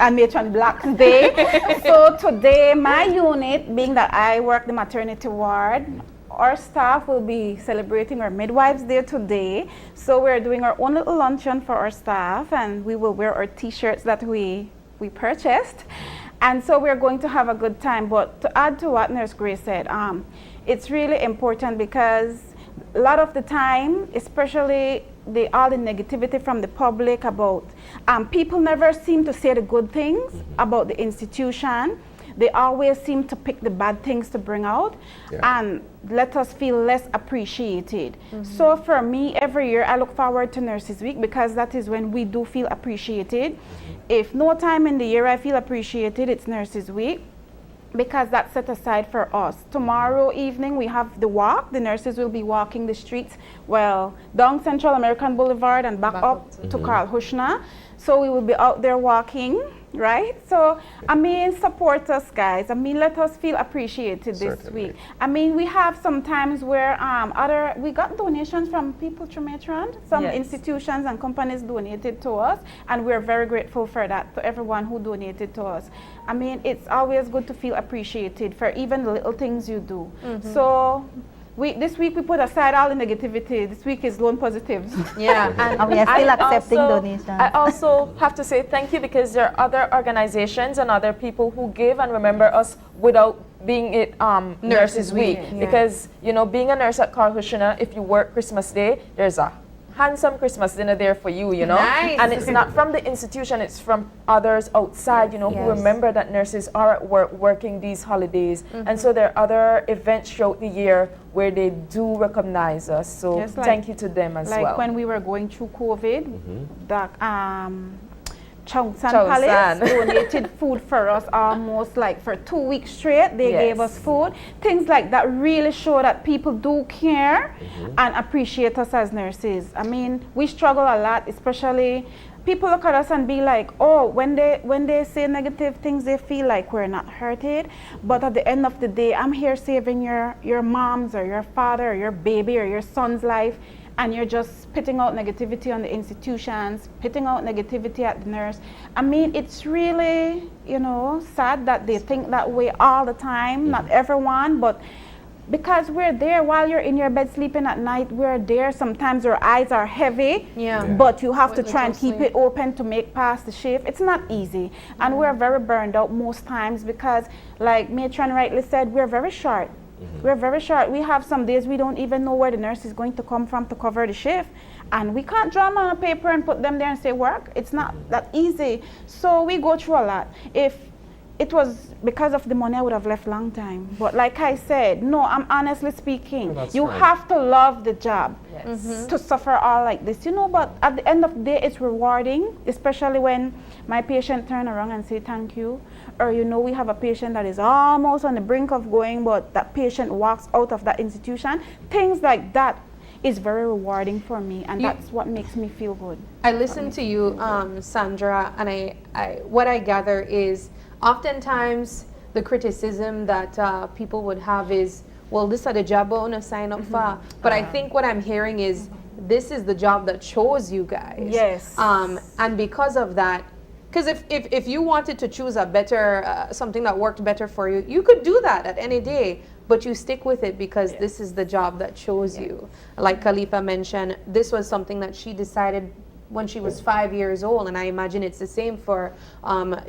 and Matron Black's Day. So today, my unit, being that I work the maternity ward, our staff will be celebrating our Midwives Day today. So we're doing our own little luncheon for our staff, and we will wear our t-shirts that we purchased. And so we're going to have a good time. But to add to what Nurse Grace said, it's really important, because a lot of the time, especially all the negativity from the public about, people never seem to say the good things about the institution. They always seem to pick the bad things to bring out and let us feel less appreciated. So for me, every year I look forward to Nurses Week, because that is when we do feel appreciated. If no time in the year I feel appreciated, it's Nurses Week, because that's set aside for us. Tomorrow evening we have the walk. The nurses will be walking the streets, down Central American Boulevard and back up to Carl Hushna. So we will be out there walking, right? So, support us, guys. Let us feel appreciated this week. We have some times where we got donations from people through Matron. Some institutions and companies donated to us, and we're very grateful for that, to everyone who donated to us. It's always good to feel appreciated for even the little things you do. So, this week we put aside all the negativity. This week is loan positives. Yeah, and we are still accepting donations. I also have to say thank you, because there are other organizations and other people who give and remember us without being it Nurses Week. Because, being a nurse at Carl Hushna, if you work Christmas Day, there's a handsome Christmas dinner there for you, Nice. And it's not from the institution, it's from others outside, who remember that nurses are at work working these holidays. And so there are other events throughout the year where they do recognize us. So thank you to them as well. Like when we were going through COVID, Chongsan Palace donated food for us almost like for 2 weeks straight. They gave us food. Things like that really show that people do care and appreciate us as nurses. We struggle a lot, especially people look at us and be like, oh, when they say negative things, they feel like we're not hurted. But at the end of the day, I'm here saving your mom's or your father or your baby or your son's life. And you're just spitting out negativity on the institutions, spitting out negativity at the nurse. It's really, sad that they think that way all the time. Not everyone, but because we're there while you're in your bed sleeping at night, we're there. Sometimes your eyes are heavy, but you have to try and keep it open to make past the shift. It's not easy. And we're very burned out most times because, like Matron rightly said, we're very short. We're very short. We have some days we don't even know where the nurse is going to come from to cover the shift. And we can't draw them on a paper and put them there and say work. It's not that easy. So we go through a lot. If it was because of the money, I would have left long time. But like I said, no, I'm honestly speaking. You have to love the job to suffer all like this. But at the end of the day, it's rewarding, especially when my patient turn around and say thank you. Or we have a patient that is almost on the brink of going, but that patient walks out of that institution. Things like that is very rewarding for me, and that's what makes me feel good. I listen to you, Sandra, and what I gather is oftentimes the criticism that people would have is, well, this is the job I want to sign up for. But I think what I'm hearing is this is the job that chose you guys. Yes. And because of that, because if you wanted to choose a better, something that worked better for you, you could do that at any day, but you stick with it because this is the job that chose you. Like Khalifa mentioned, this was something that she decided when she was 5 years old, and I imagine it's the same for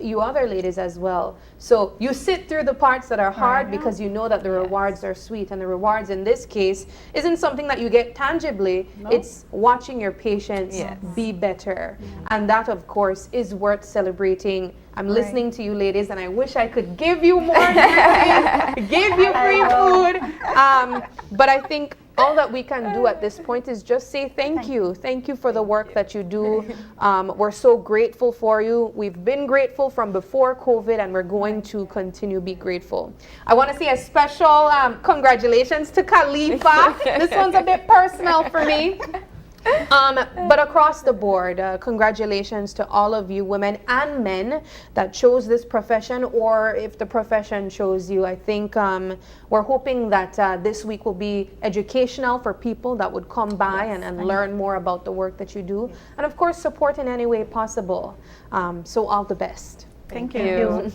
you other ladies as well. So you sit through the parts that are hard because you know that the rewards are sweet, and the rewards in this case isn't something that you get tangibly. It's watching your patients be better, and that of course is worth celebrating. I'm listening to you ladies, and I wish I could give you more, give you free food, but I think all that we can do at this point is just say thank you. Thank you for the work that you do. We're so grateful for you. We've been grateful from before COVID, and we're going to continue to be grateful. I want to say a special congratulations to Khalifa. This one's a bit personal for me. But across the board, congratulations to all of you women and men that chose this profession, or if the profession chose you. I think we're hoping that this week will be educational for people that would come by and learn more about the work that you do, and of course support in any way possible. So all the best. Thank you.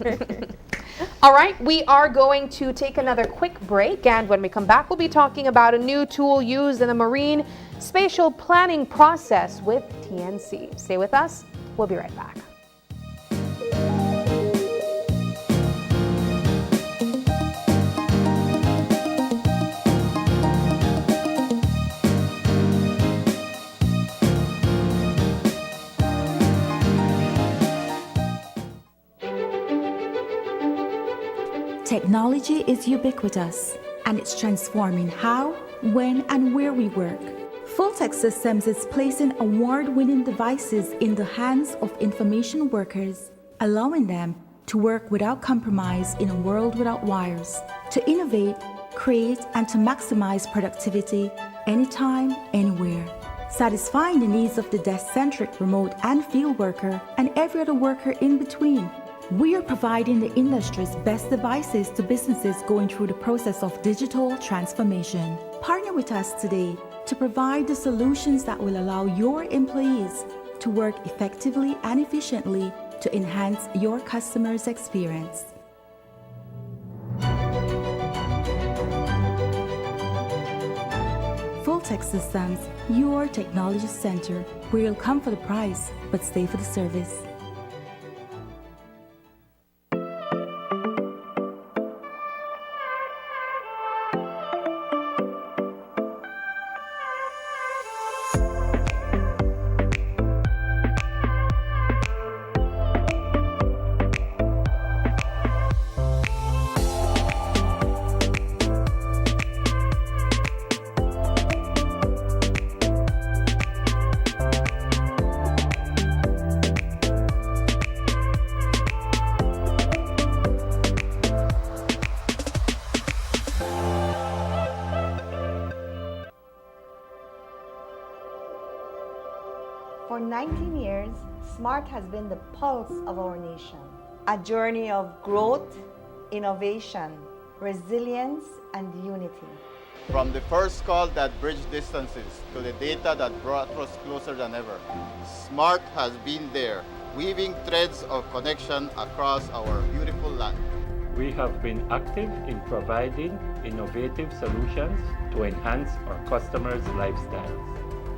All right, we are going to take another quick break, and when we come back, we'll be talking about a new tool used in the marine spatial planning process with TNC. Stay with us. We'll be right back. Technology is ubiquitous, and it's transforming how, when, and where we work. Fulltech Systems is placing award-winning devices in the hands of information workers, allowing them to work without compromise in a world without wires, to innovate, create, and to maximize productivity anytime, anywhere, satisfying the needs of the desk-centric remote and field worker and every other worker in between. We are providing the industry's best devices to businesses going through the process of digital transformation. Partner with us today to provide the solutions that will allow your employees to work effectively and efficiently to enhance your customers' experience. Fulltech Systems, your technology center, where you'll come for the price, but stay for the service. For 19 years, SMART has been the pulse of our nation. A journey of growth, innovation, resilience, and unity. From the first call that bridged distances to the data that brought us closer than ever, SMART has been there, weaving threads of connection across our beautiful land. We have been active in providing innovative solutions to enhance our customers' lifestyles.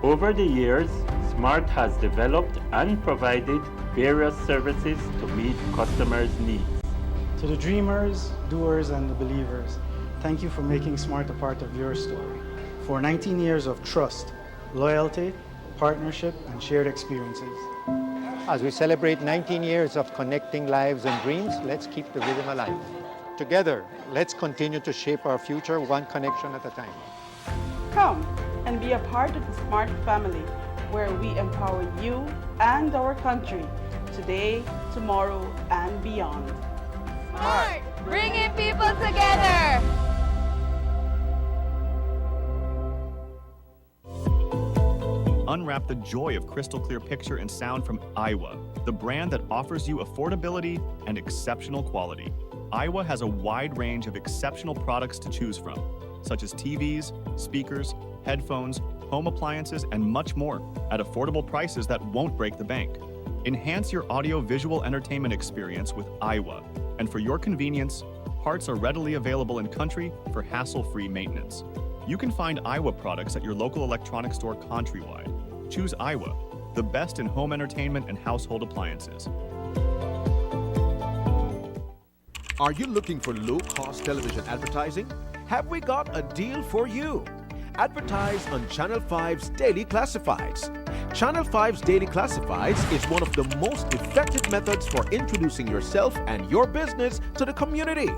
Over the years, SMART has developed and provided various services to meet customers' needs. To the dreamers, doers, and the believers, thank you for making SMART a part of your story. For 19 years of trust, loyalty, partnership, and shared experiences. As we celebrate 19 years of connecting lives and dreams, let's keep the rhythm alive. Together, let's continue to shape our future one connection at a time. Come and be a part of the SMART family, where we empower you and our country today, tomorrow, and beyond. SMART, bringing people together. Unwrap the joy of crystal clear picture and sound from Iowa, the brand that offers you affordability and exceptional quality. Iowa has a wide range of exceptional products to choose from, such as TVs, speakers, headphones, home appliances, and much more at affordable prices that won't break the bank. Enhance your audio-visual entertainment experience with Iowa, and for your convenience, parts are readily available in country for hassle-free maintenance. You can find Iowa products at your local electronics store countrywide. Choose Iowa, the best in home entertainment and household appliances. Are you looking for low-cost television advertising? Have we got a deal for you? Advertise on Channel 5's Daily Classifieds. Channel 5's Daily Classifieds is one of the most effective methods for introducing yourself and your business to the community.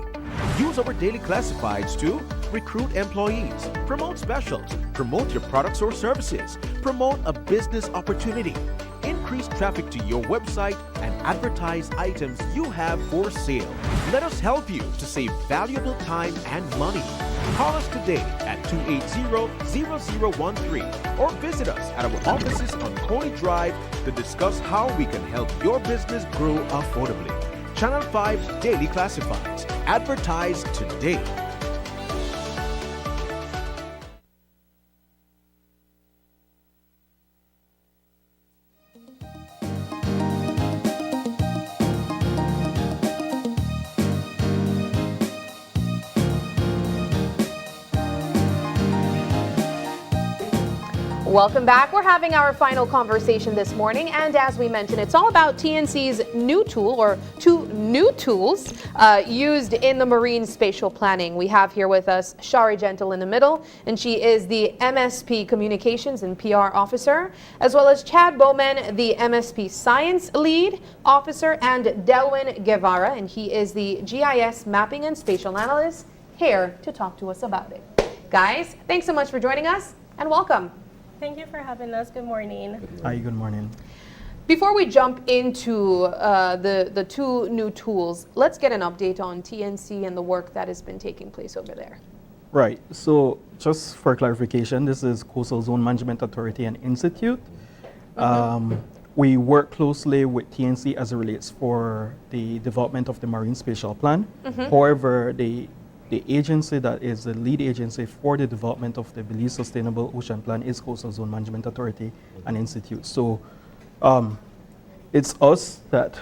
Use our Daily Classifieds to recruit employees, promote specials, promote your products or services, promote a business opportunity, increase traffic to your website, and advertise items you have for sale. Let us help you to save valuable time and money. Call us today at 280-0013 or visit us at our offices on Coney Drive to discuss how we can help your business grow affordably. Channel 5's Daily Classifieds. Advertise today. Welcome back. We're having our final conversation this morning, and as we mentioned, it's all about TNC's new tool, or two new tools used in the marine spatial planning. We have here with us Shari Gentle in the middle, and she is the MSP Communications and PR Officer, as well as Chad Bowman, the MSP Science Lead Officer, and Delwin Guevara, and he is the GIS Mapping and Spatial Analyst, here to talk to us about it. Guys, thanks so much for joining us, and welcome. Thank you for having us. Good morning. Hi, good morning. Before we jump into the two new tools, let's get an update on TNC and the work that has been taking place over there. Right. So just for clarification, this is Coastal Zone Management Authority and Institute. We work closely with TNC as it relates for the development of the Marine Spatial Plan. However, the agency that is the lead agency for the development of the Belize Sustainable Ocean Plan is Coastal Zone Management Authority and Institute. So it's us that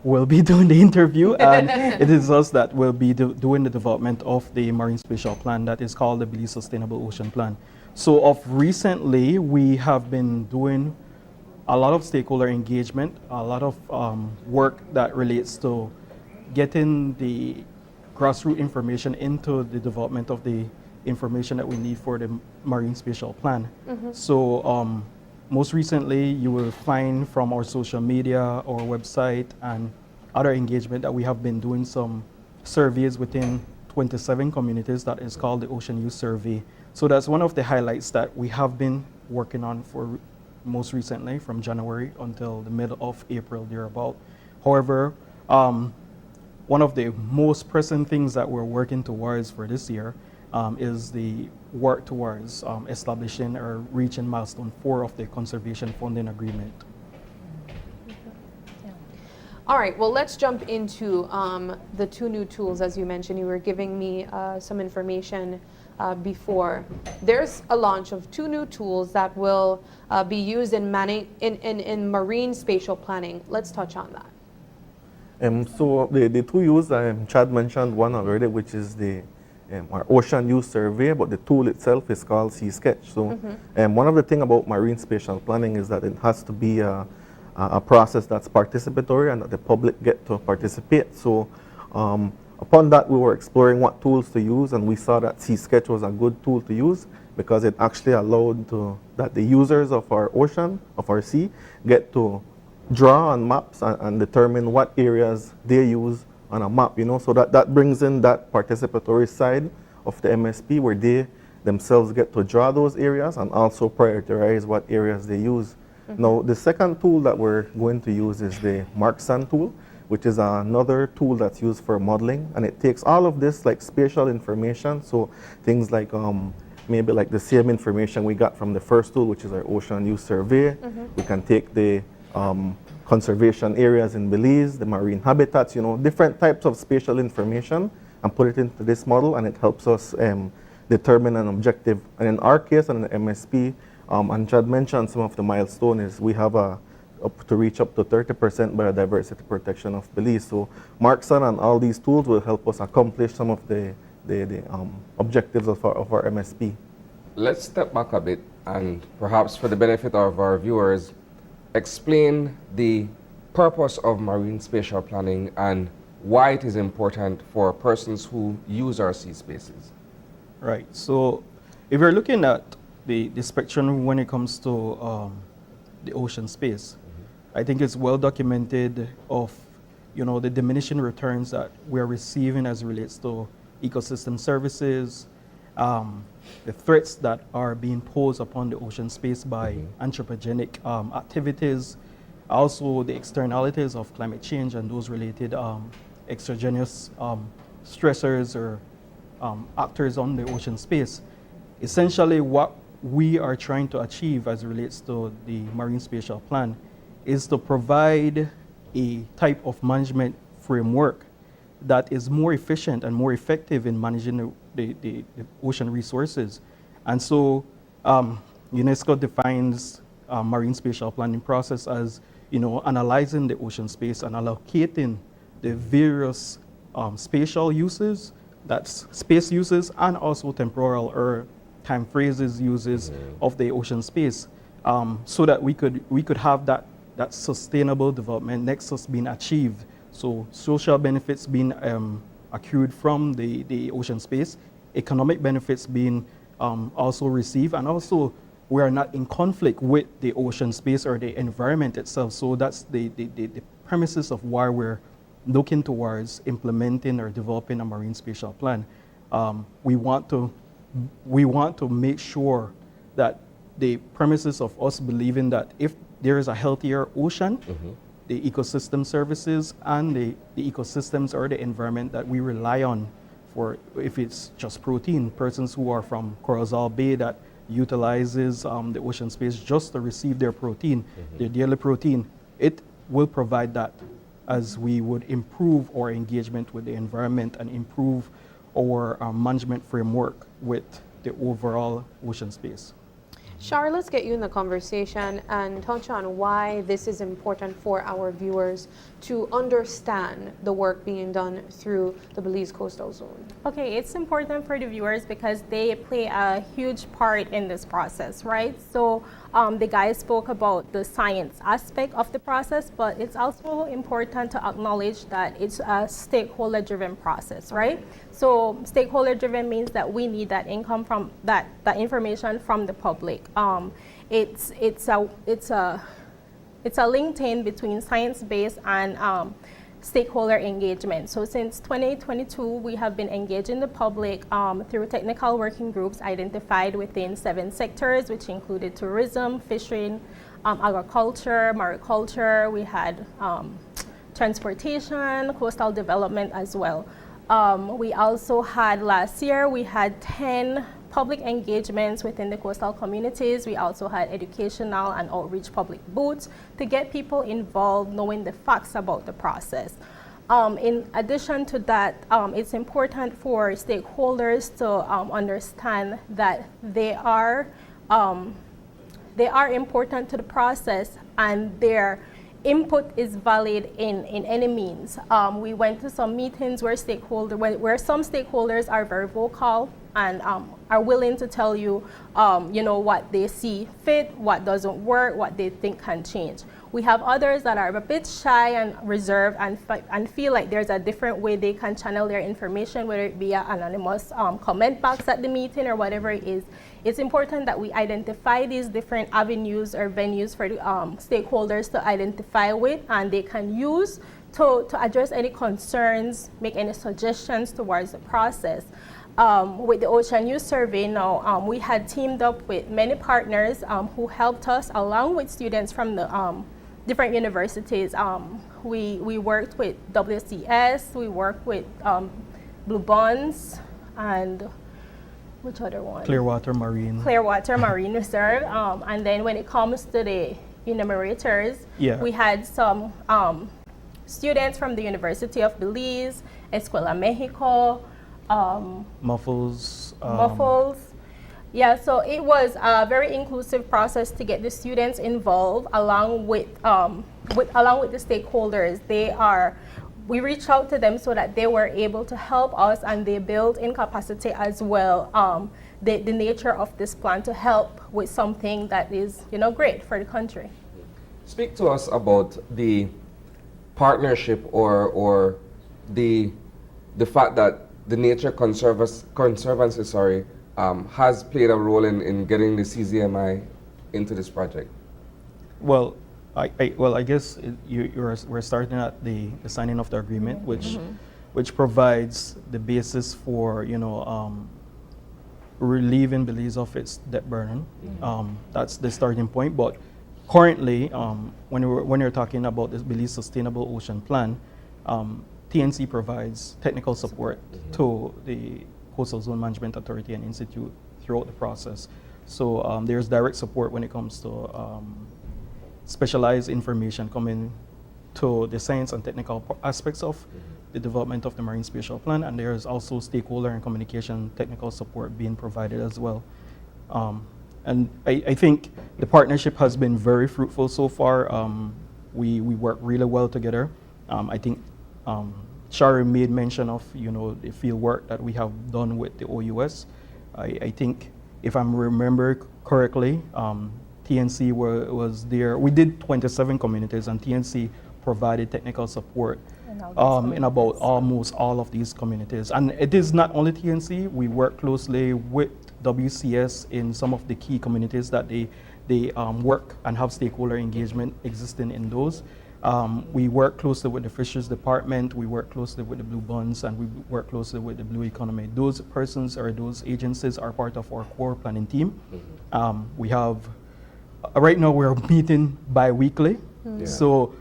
will be doing the interview, and it is us that will be doing the development of the Marine Spatial Plan that is called the Belize Sustainable Ocean Plan. So of recently, we have been doing a lot of stakeholder engagement, a lot of work that relates to getting the grassroots information into the development of the information that we need for the Marine Spatial Plan. So most recently, you will find from our social media, our website, and other engagement that we have been doing some surveys within 27 communities that is called the Ocean Use Survey. So that's one of the highlights that we have been working on for most recently from January until the middle of April, thereabout. However, one of the most pressing things that we're working towards for this year is the work towards establishing or reaching milestone 4 of the conservation funding agreement. All right, well, let's jump into the two new tools. As you mentioned, you were giving me some information before. There's a launch of two new tools that will be used in marine spatial planning. Let's touch on that. So the two use, Chad mentioned one already, which is the our Ocean Use Survey, but the tool itself is called Sea Sketch. So one of the things about marine spatial planning is that it has to be a process that's participatory and that the public get to participate. So upon that, we were exploring what tools to use, and we saw that Sea Sketch was a good tool to use because it actually allowed that the users of our ocean, of our sea, get to draw on maps and determine what areas they use on a map, so that brings in that participatory side of the MSP where they themselves get to draw those areas and also prioritize what areas they use. Now, the second tool that we're going to use is the MarkSan tool, which is another tool that's used for modeling, and it takes all of this like spatial information, so things like maybe like the same information we got from the first tool, which is our Ocean Use Survey. We can take the conservation areas in Belize, the marine habitats, different types of spatial information, and put it into this model, and it helps us determine an objective. And in our case, and in the MSP, and Chad mentioned some of the milestones, is we have to reach up to 30% biodiversity protection of Belize. So MarkSan and all these tools will help us accomplish some of the objectives of our MSP. Let's step back a bit, and perhaps for the benefit of our viewers, explain the purpose of marine spatial planning and why it is important for persons who use our sea spaces. Right. So if you're looking at the spectrum when it comes to the ocean space. I think it's well documented of, the diminishing returns that we're receiving as it relates to ecosystem services, the threats that are being posed upon the ocean space by anthropogenic activities, also the externalities of climate change and those related exogenous stressors or actors on the ocean space. Essentially, what we are trying to achieve as it relates to the Marine Spatial Plan is to provide a type of management framework that is more efficient and more effective in managing the ocean resources. And so UNESCO defines marine spatial planning process as analyzing the ocean space and allocating the various spatial uses, that's space uses, and also temporal or time phrases uses of the ocean space, so that we could have that sustainable development nexus being achieved. So social benefits being accrued from the ocean space, economic benefits being also received, and also we are not in conflict with the ocean space or the environment itself. So that's the premises of why we're looking towards implementing or developing a marine spatial plan. We want to make sure that the premises of us believing that if there is a healthier ocean, the ecosystem services and the ecosystems or the environment that we rely on for, if it's just protein, persons who are from Corozal Bay that utilizes the ocean space just to receive their protein, their daily protein, it will provide that as we would improve our engagement with the environment and improve our management framework with the overall ocean space. Shar, let's get you in the conversation and touch on why this is important for our viewers to understand the work being done through the Belize Coastal Zone. Okay, it's important for the viewers because they play a huge part in this process, right? So the guys spoke about the science aspect of the process, but it's also important to acknowledge that it's a stakeholder-driven process, right? So stakeholder-driven means that we need that income from that information from the public. It's a linked in between science-based and stakeholder engagement. So since 2022, we have been engaging the public through technical working groups identified within 7 sectors, which included tourism, fishing, agriculture, mariculture. We had transportation, coastal development as well. We also had last year, we had 10 public engagements within the coastal communities. We also had educational and outreach public booths to get people involved, knowing the facts about the process. In addition to that, it's important for stakeholders to understand that they are important to the process and their input is valid in any means. We went to some meetings where some stakeholders are very vocal and are willing to tell you, what they see fit, what doesn't work, what they think can change. We have others that are a bit shy and reserved and feel like there's a different way they can channel their information, whether it be an anonymous comment box at the meeting or whatever it is. It's important that we identify these different avenues or venues for the stakeholders to identify with, and they can use to address any concerns, make any suggestions towards the process. With the Ocean Youth Survey now, we had teamed up with many partners who helped us along with students from the different universities. We worked with WCS, we worked with Blue Bonds, and which other one? Clearwater Marine Reserve. And then when it comes to the enumerators, we had some students from the University of Belize, Escuela Mexico, Muffles. Yeah, so it was a very inclusive process to get the students involved along with the stakeholders. We reached out to them so that they were able to help us, and they built in capacity as well the nature of this plan to help with something that is great for the country. Speak to us about the partnership or the fact that the Nature Conservancy has played a role in getting the CZMI into this project. Well, I guess we're starting at the signing of the agreement, which provides the basis for relieving Belize of its debt burden. That's the starting point. But currently, when you're talking about this Belize Sustainable Ocean Plan, TNC provides technical support to the Coastal Zone Management Authority and Institute throughout the process. So there's direct support when it comes to specialized information coming to the science and technical aspects of the development of the Marine Spatial Plan, and there's also stakeholder and communication technical support being provided as well. And I think the partnership has been very fruitful so far. We work really well together. I think Shari made mention of the field work that we have done with the OUS. I think if I remember correctly, TNC was there. We did 27 communities, and TNC provided technical support in about almost all of these communities. And it is not only TNC. We work closely with WCS in some of the key communities that they work and have stakeholder engagement existing in those. We work closely with the Fisheries Department, we work closely with the Blue Bonds, and we work closely with the Blue Economy. Those persons or those agencies are part of our core planning team. We have, right now we're meeting bi-weekly. So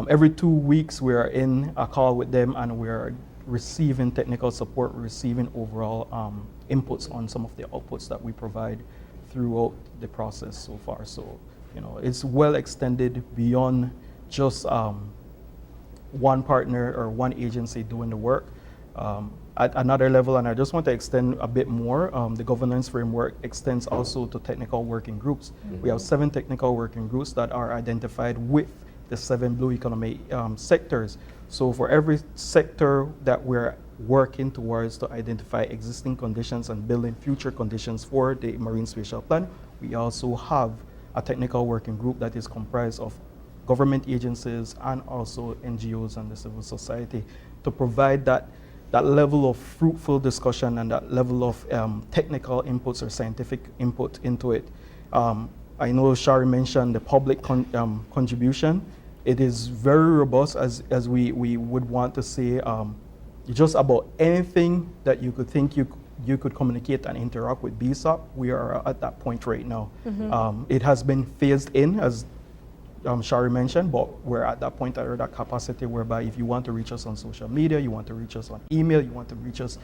every 2 weeks we are in a call with them, and we're receiving technical support, receiving overall inputs on some of the outputs that we provide throughout the process so far. So, it's well extended beyond just one partner or one agency doing the work. At another level, and I just want to extend a bit more, the governance framework extends also to technical working groups. We have 7 technical working groups that are identified with the 7 Blue Economy sectors. So for every sector that we're working towards to identify existing conditions and building future conditions for the Marine Spatial Plan, we also have a technical working group that is comprised of government agencies and also NGOs and the civil society to provide that level of fruitful discussion and that level of technical inputs or scientific input into it. I know Shari mentioned the public contribution. It is very robust, as we would want to say, just about anything that you could think you could communicate and interact with BSOP. We are at that point right now. It has been phased in, as Shari mentioned, but we're at that point at that capacity whereby if you want to reach us on social media, you want to reach us on email, you want to reach us,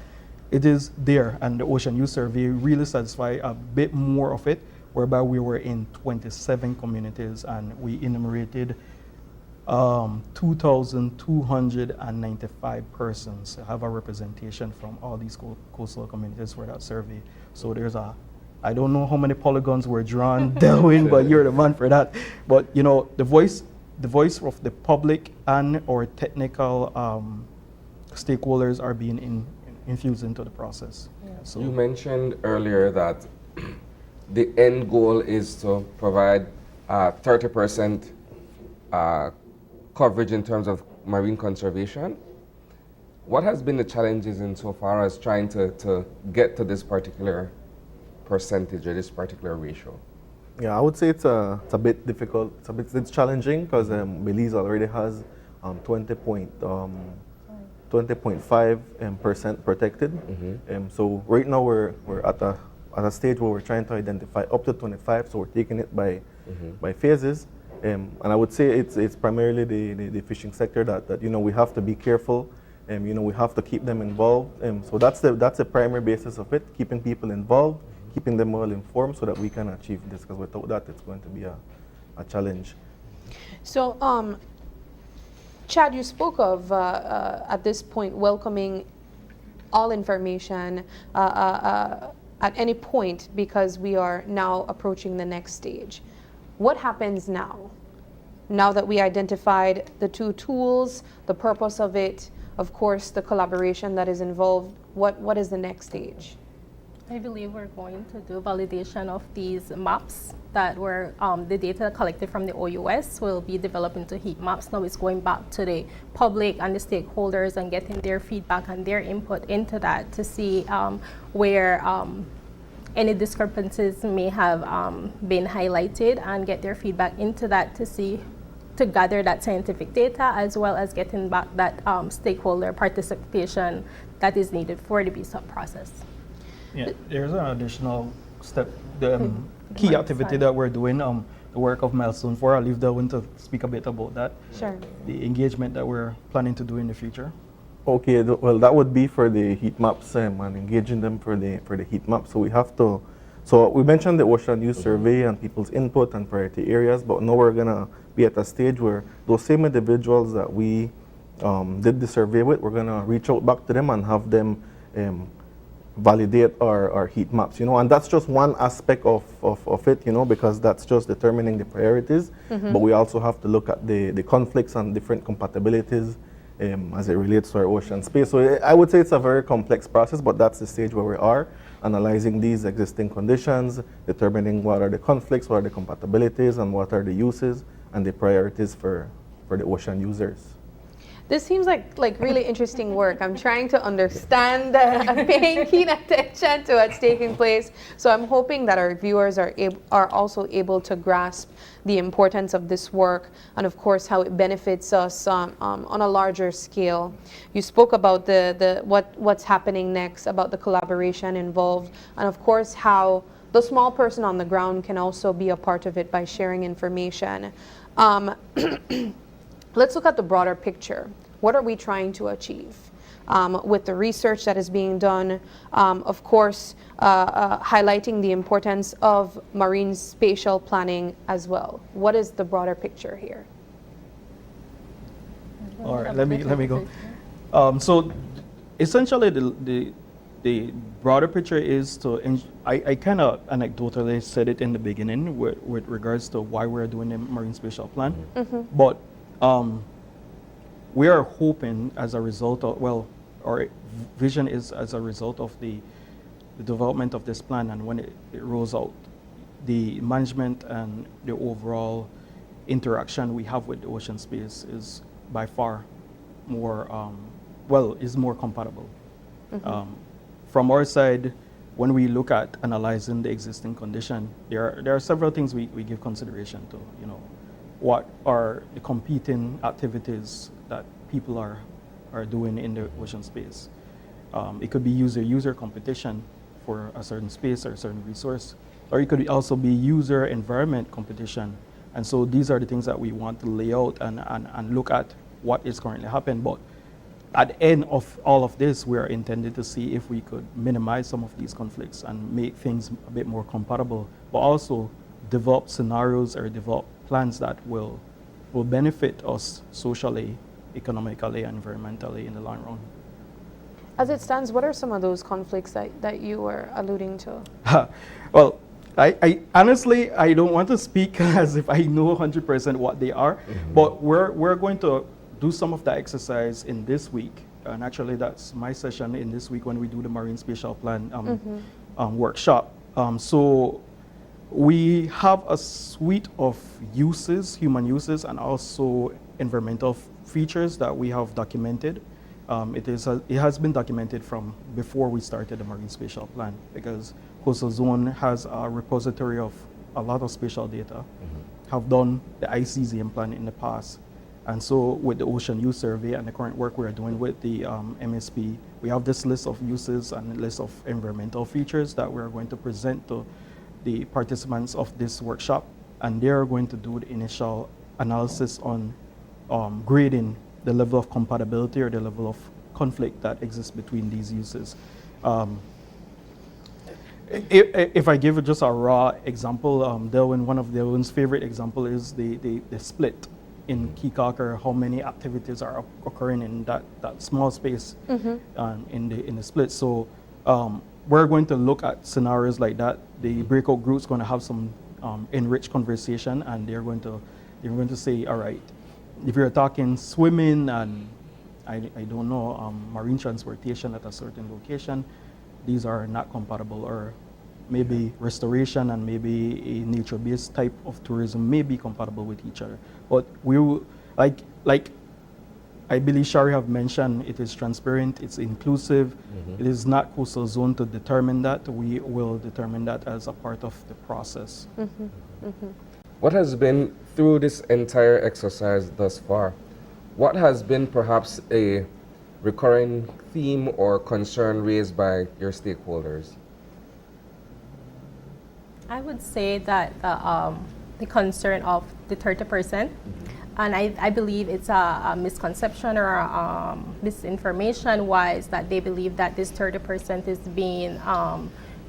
it is there. And the Ocean Youth Survey really satisfied a bit more of it, whereby we were in 27 communities and we enumerated 2,295 persons have a representation from all these coastal communities for that survey. So there's I don't know how many polygons were drawn, Delwyn, but you're the man for that. But the voice of the public and or technical stakeholders are being infused into the process. So you mentioned earlier that the end goal is to provide 30% coverage in terms of marine conservation. What has been the challenges insofar as trying to get to this particular percentage or this particular ratio? Yeah, I would say it's a bit difficult. It's challenging because Belize already has 20.5% protected. So right now we're at a stage where we're trying to identify up to 25. So we're taking it by phases. And I would say it's primarily the fishing sector that we have to be careful. We have to keep them involved. So that's the primary basis of it, keeping people involved, keeping them well informed so that we can achieve this, because without that it's going to be a challenge. So Chad, you spoke of at this point welcoming all information at any point because we are now approaching the next stage. What happens now? Now that we identified the 2 tools, the purpose of it, of course, the collaboration that is involved, what is the next stage? I believe we're going to do validation of these maps that were the data collected from the OUS will be developed into heat maps. Now it's going back to the public and the stakeholders and getting their feedback and their input into that to see where any discrepancies may have been highlighted and get their feedback into that to gather that scientific data, as well as getting back that stakeholder participation that is needed for the BSUP process. Yeah, there's an additional step, the key activity that we're doing, the work of Milestone 4. I'll leave Delwyn to speak a bit about that. Sure. The engagement that we're planning to do in the future. Okay, well, that would be for the heat maps and engaging them for the heat map. So we have to, so we mentioned the ocean use survey and people's input and priority areas, but now we're gonna be at a stage where those same individuals that we did the survey with, we're gonna reach out back to them and have them validate our heat maps, you know, and that's just one aspect of it, you know, because that's just determining the priorities, but we also have to look at the conflicts and different compatibilities as it relates to our ocean space. So I would say it's a very complex process, but that's the stage where we are, analyzing these existing conditions, determining what are the conflicts, what are the compatibilities, and what are the uses and the priorities for the ocean users. This seems like really interesting work. I'm trying to understand, I'm paying keen attention to what's taking place. So I'm hoping that our viewers are also able to grasp the importance of this work and, of course, how it benefits us on a larger scale. You spoke about what's happening next, about the collaboration involved, and, of course, how the small person on the ground can also be a part of it by sharing information. Let's look at the broader picture. What are we trying to achieve? With the research that is being done, of course, highlighting the importance of marine spatial planning as well. What is the broader picture here? All right, let me go. So essentially the broader picture is to, I kind of anecdotally said it in the beginning with regards to why we're doing the marine spatial plan, but we are hoping as a result of, well, our vision is as a result of the development of this plan, and when it rolls out, the management and the overall interaction we have with the ocean space is by far more, is more compatible. From our side, when we look at analyzing the existing condition, there are several things we give consideration to, you know. What are the competing activities that people are doing in the ocean space? It could be user competition for a certain space or a certain resource, or it could also be user environment competition. And so these are the things that we want to lay out and look at what is currently happening. But at the end of all of this, we are intended to see if we could minimize some of these conflicts and make things a bit more compatible, but also develop scenarios or develop plans that will benefit us socially, economically, and environmentally in the long run. As it stands, what are some of those conflicts that you were alluding to? Well, I honestly, I don't want to speak as if I know 100% what they are, but we're going to do some of that exercise in this week. And actually, that's my session in this week when we do the Marine Spatial Plan workshop. So we have a suite of uses, human uses, and also environmental features that we have documented. It has been documented from before we started the Marine Spatial Plan, because Coastal Zone has a repository of a lot of spatial data, have done the ICZM plan in the past. And so with the Ocean Use Survey and the current work we're doing with the MSP, we have this list of uses and a list of environmental features that we're going to present to the participants of this workshop, and they're going to do the initial analysis on grading the level of compatibility or the level of conflict that exists between these uses. If I give just a raw example, Delwyn, one of Delwyn's favorite example is the split in Keokuk, or how many activities are occurring in that small space in the split. So we're going to look at scenarios like that. The breakout group's going to have some enriched conversation, and they're going to say, all right, if you're talking swimming and I don't know, marine transportation at a certain location, these are not compatible, or maybe restoration and maybe a nature-based type of tourism may be compatible with each other. But we will, like I believe Shari have mentioned it is transparent, it's inclusive. It is not coastal zone to determine that. We will determine that as a part of the process. What has been, through this entire exercise thus far, what has been perhaps a recurring theme or concern raised by your stakeholders? I would say that the concern of the 30%, and I believe it's a misconception or misinformation wise that they believe that this 30% is being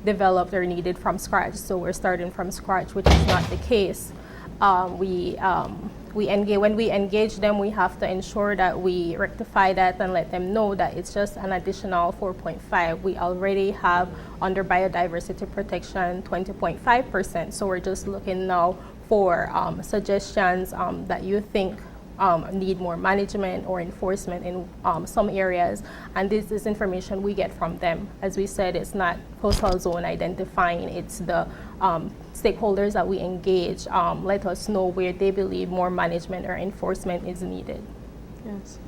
developed or needed from scratch. So we're starting from scratch, which is not the case. When we engage them, we have to ensure that we rectify that and let them know that it's just an additional 4.5. We already have under biodiversity protection 20.5%. So we're just looking now for suggestions that you think need more management or enforcement in some areas. And this is information we get from them. As we said, it's not coastal zone identifying, it's the stakeholders that we engage let us know where they believe more management or enforcement is needed. Yes.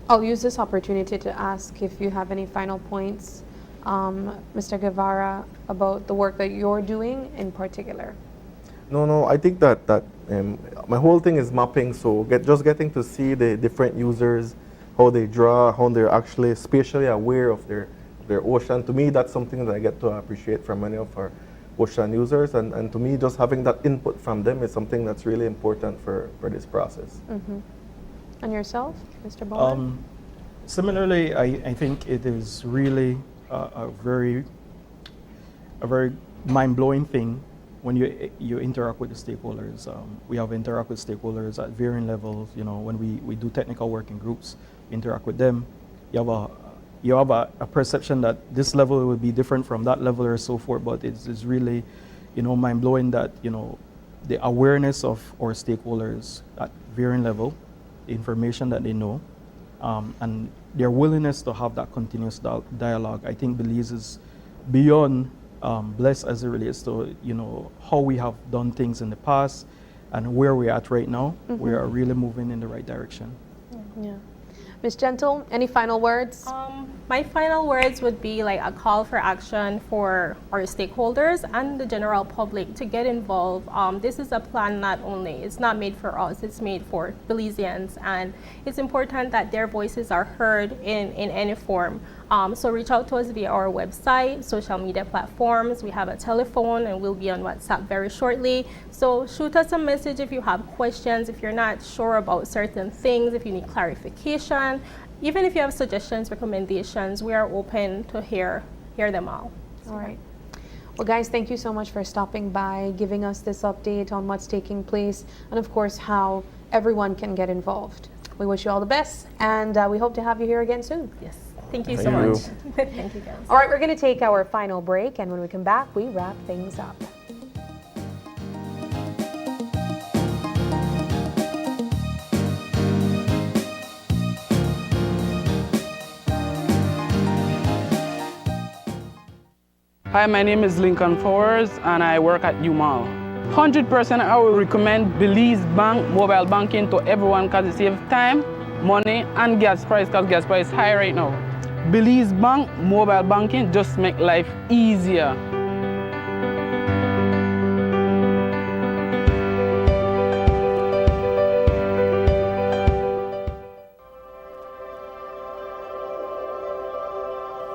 I'll use this opportunity to ask if you have any final points, Mr. Guevara, about the work that you're doing in particular. No, I think that my whole thing is mapping, so just getting to see the different users, how they draw, how they're actually spatially aware of their ocean. To me, that's something that I get to appreciate from many of our ocean users, and to me, just having that input from them is something that's really important for this process. And yourself, Mr. Bowman? Similarly, I think it is really a very mind-blowing thing when you interact with the stakeholders. We have interact with stakeholders at varying levels. You know, when we do technical working groups, interact with them. You have a perception that this level will be different from that level or so forth, but it's really, mind-blowing that, the awareness of our stakeholders at varying level, the information that they know, and their willingness to have that continuous dialogue. I think Belize is beyond blessed as it relates to, how we have done things in the past and where we're at right now. We are really moving in the right direction. Yeah. Ms. Gentle, any final words? My final words would be like a call for action for our stakeholders and the general public to get involved. This is a plan it's not made for us, it's made for Belizeans, and it's important that their voices are heard in any form. So reach out to us via our website, social media platforms. We have a telephone and we'll be on WhatsApp very shortly. So shoot us a message if you have questions, if you're not sure about certain things, if you need clarification, even if you have suggestions, recommendations, we are open to hear them all. All right. Well, guys, thank you so much for stopping by, giving us this update on what's taking place, and of course, how everyone can get involved. We wish you all the best, and we hope to have you here again soon. Yes. Thank you so much. Thank you, guys. All right, we're going to take our final break, and when we come back, we wrap things up. Hi, my name is Lincoln Fowers and I work at UMAL. 100% I will recommend Belize Bank mobile banking to everyone because it saves time, money and gas price because gas price is high right now. Belize Bank mobile banking just make life easier.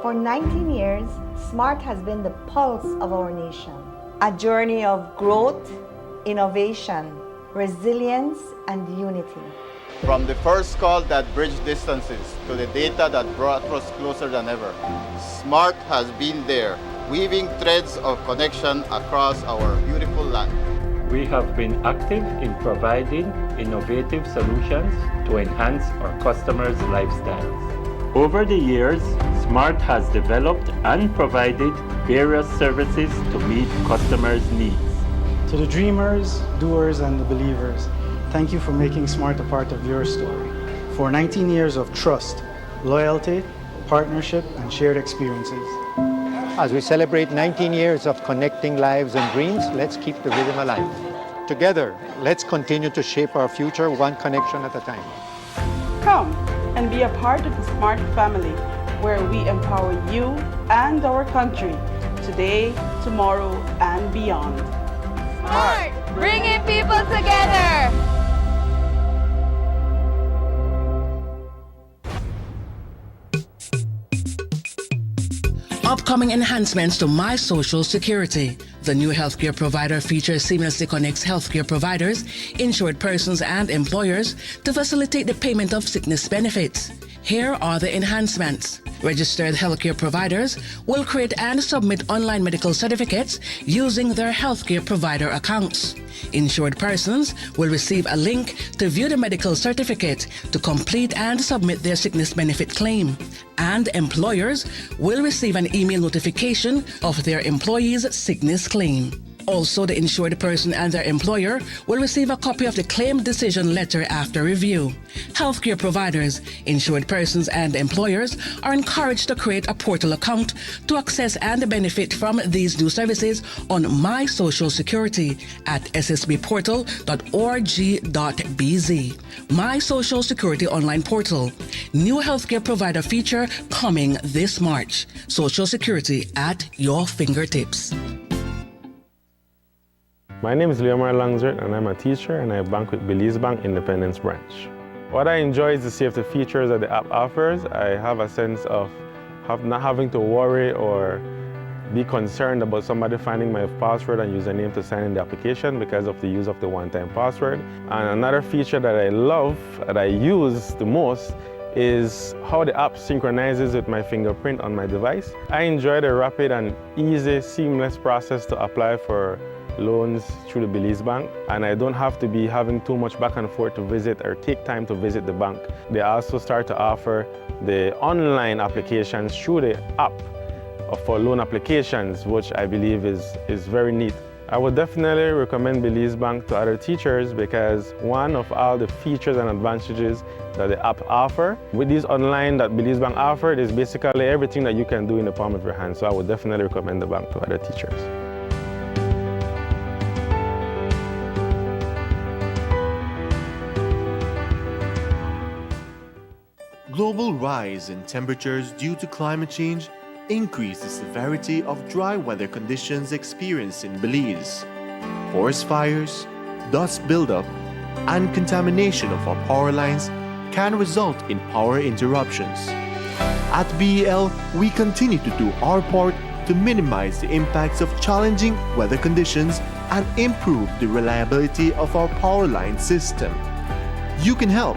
For 19 years, SMART has been the pulse of our nation. A journey of growth, innovation, resilience, and unity. From the first call that bridged distances to the data that brought us closer than ever, SMART has been there, weaving threads of connection across our beautiful land. We have been active in providing innovative solutions to enhance our customers' lifestyles. Over the years, SMART has developed and provided various services to meet customers' needs. To the dreamers, doers, and the believers, thank you for making SMART a part of your story. For 19 years of trust, loyalty, partnership, and shared experiences. As we celebrate 19 years of connecting lives and dreams, let's keep the rhythm alive. Together, let's continue to shape our future one connection at a time. Come, and be a part of the SMART family, where we empower you and our country today, tomorrow, and beyond. Smart, bringing people together. Upcoming enhancements to My Social Security. The new healthcare provider feature seamlessly connects healthcare providers, insured persons, and employers to facilitate the payment of sickness benefits. Here are the enhancements. Registered healthcare providers will create and submit online medical certificates using their healthcare provider accounts. Insured persons will receive a link to view the medical certificate to complete and submit their sickness benefit claim. And employers will receive an email notification of their employee's sickness claim. Also, the insured person and their employer will receive a copy of the claim decision letter after review. Healthcare providers, insured persons, and employers are encouraged to create a portal account to access and benefit from these new services on My Social Security at ssbportal.org.bz. My Social Security online portal. New healthcare provider feature coming this March. Social Security at your fingertips. My name is Leomar Langsert and I'm a teacher and I bank with Belize Bank Independence Branch. What I enjoy is the safety features that the app offers. I have a sense of not having to worry or be concerned about somebody finding my password and username to sign in the application because of the use of the one-time password. And another feature that I love, that I use the most, is how the app synchronizes with my fingerprint on my device. I enjoy the rapid and easy, seamless process to apply for loans through the Belize Bank, and I don't have to be having too much back and forth to visit or take time to visit the bank. They also start to offer the online applications through the app for loan applications, which I believe is very neat. I would definitely recommend Belize Bank to other teachers because one of all the features and advantages that the app offer with these online that Belize Bank offered is basically everything that you can do in the palm of your hand. So I would definitely recommend the bank to other teachers. Global rise in temperatures due to climate change increase the severity of dry weather conditions experienced in Belize. Forest fires, dust buildup, and contamination of our power lines can result in power interruptions. At BEL, we continue to do our part to minimize the impacts of challenging weather conditions and improve the reliability of our power line system. You can help.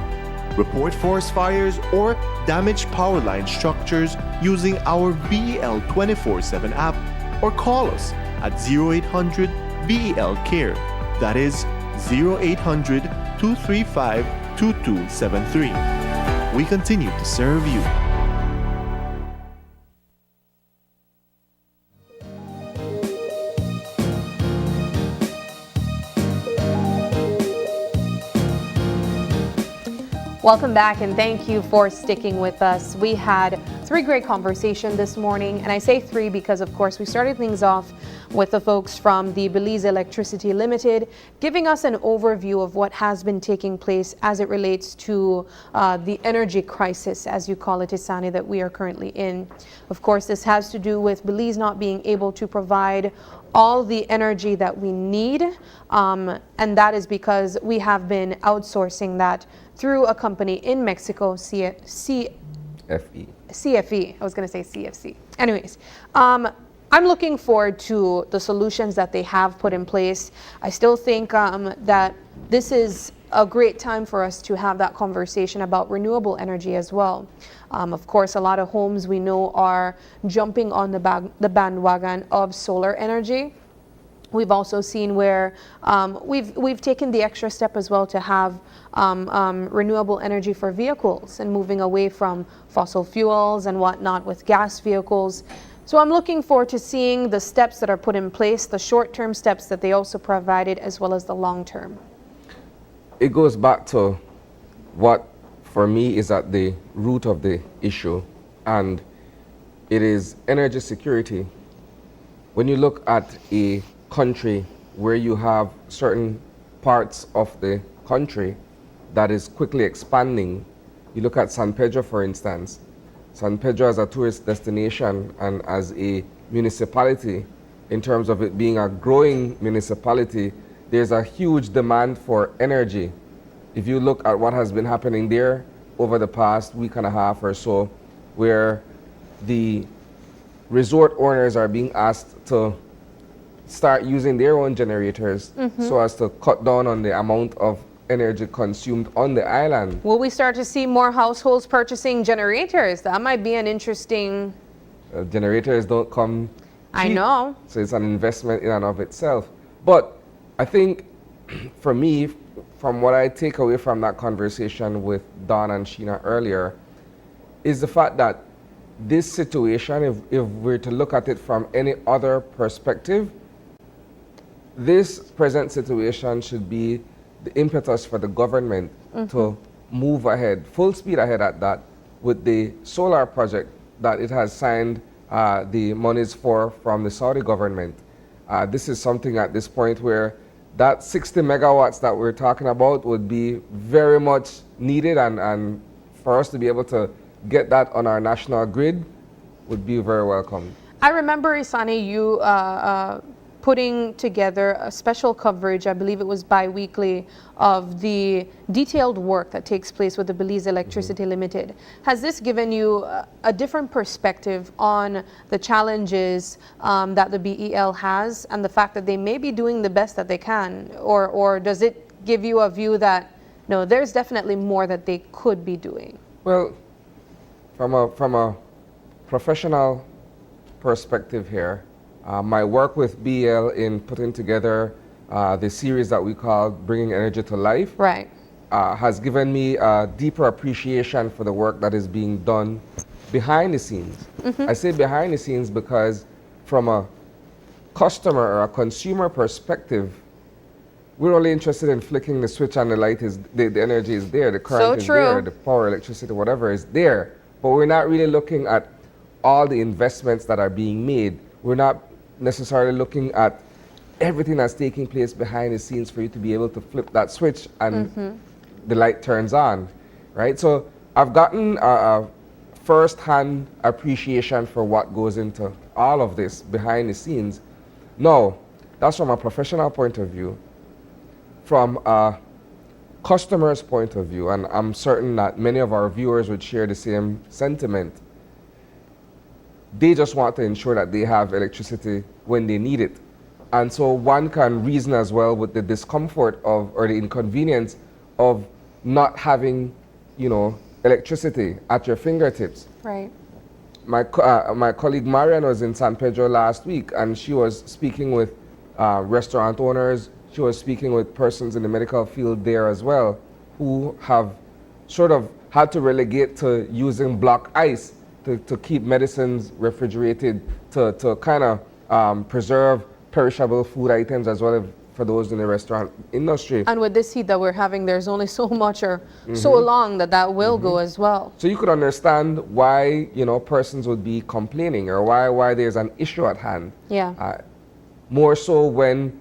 Report forest fires or damaged power line structures using our BEL 24/7 app or call us at 0800 BEL Care. That is 0800 235 2273. We continue to serve you. Welcome back and thank you for sticking with us. We had 3 great conversations this morning, and I say 3 because of course we started things off with the folks from the Belize Electricity Limited giving us an overview of what has been taking place as it relates to the energy crisis, as you call it, Isani, that we are currently in. Of course, this has to do with Belize not being able to provide all the energy that we need, and that is because we have been outsourcing that through a company in Mexico, CFE. I was going to say CFC. Anyways, I'm looking forward to the solutions that they have put in place. I still think that this is a great time for us to have that conversation about renewable energy as well. Of course, a lot of homes we know are jumping on the bandwagon of solar energy. We've also seen where we've taken the extra step as well to have renewable energy for vehicles and moving away from fossil fuels and whatnot with gas vehicles. So I'm looking forward to seeing the steps that are put in place, the short-term steps that they also provided, as well as the long-term. It goes back to what, for me, is at the root of the issue, and it is energy security. When you look at a country where you have certain parts of the country that is quickly expanding You look at San Pedro, for instance. San Pedro as a tourist destination and as a municipality, in terms of it being a growing municipality, there's a huge demand for energy. If you look at what has been happening there over the past week and a half or so, where the resort owners are being asked to start using their own generators so as to cut down on the amount of energy consumed on the island. Will we start to see more households purchasing generators? That might be an interesting... Generators don't come cheap. I know. So it's an investment in and of itself. But I think for me, from what I take away from that conversation with Don and Sheena earlier, is the fact that this situation, if we're to look at it from any other perspective, this present situation should be the impetus for the government to move ahead, full speed ahead at that, with the solar project that it has signed the monies for from the Saudi government. This is something at this point where that 60 megawatts that we're talking about would be very much needed, and for us to be able to get that on our national grid would be very welcome. I remember, Isani, you putting together a special coverage, I believe it was bi-weekly, of the detailed work that takes place with the Belize Electricity Limited. Has this given you a different perspective on the challenges that the BEL has and the fact that they may be doing the best that they can? Or does it give you a view that, no, there's definitely more that they could be doing? Well, from a professional perspective here, my work with BEL in putting together the series that we call Bringing Energy to Life has given me a deeper appreciation for the work that is being done behind the scenes. I say behind the scenes because from a customer or a consumer perspective, we're only interested in flicking the switch and the light is, the energy is there, the current is there, the power, electricity, whatever is there. But we're not really looking at all the investments that are being made. We're not necessarily looking at everything that's taking place behind the scenes for you to be able to flip that switch and the light turns on, right? So I've gotten a first-hand appreciation for what goes into all of this behind the scenes. Now, that's from a professional point of view. From a customer's point of view, and I'm certain that many of our viewers would share the same sentiment, they just want to ensure that they have electricity when they need it. And so one can reason as well with the discomfort of, or the inconvenience of not having, you know, electricity at your fingertips. Right. My colleague Marian was in San Pedro last week, and she was speaking with restaurant owners. She was speaking with persons in the medical field there as well, who have sort of had to relegate to using block ice to keep medicines refrigerated, to kind of preserve perishable food items as well as for those in the restaurant industry. And with this heat that we're having, there's only so much or so long that will go as well. So you could understand why, you know, persons would be complaining, or why there's an issue at hand. Yeah. More so when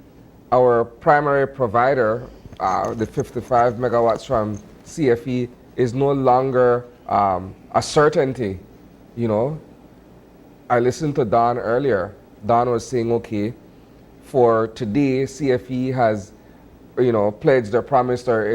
our primary provider, the 55 megawatts from CFE, is no longer a certainty. You know, I listened to Don earlier. Don was saying, okay, for today, CFE has, you know, pledged or promised or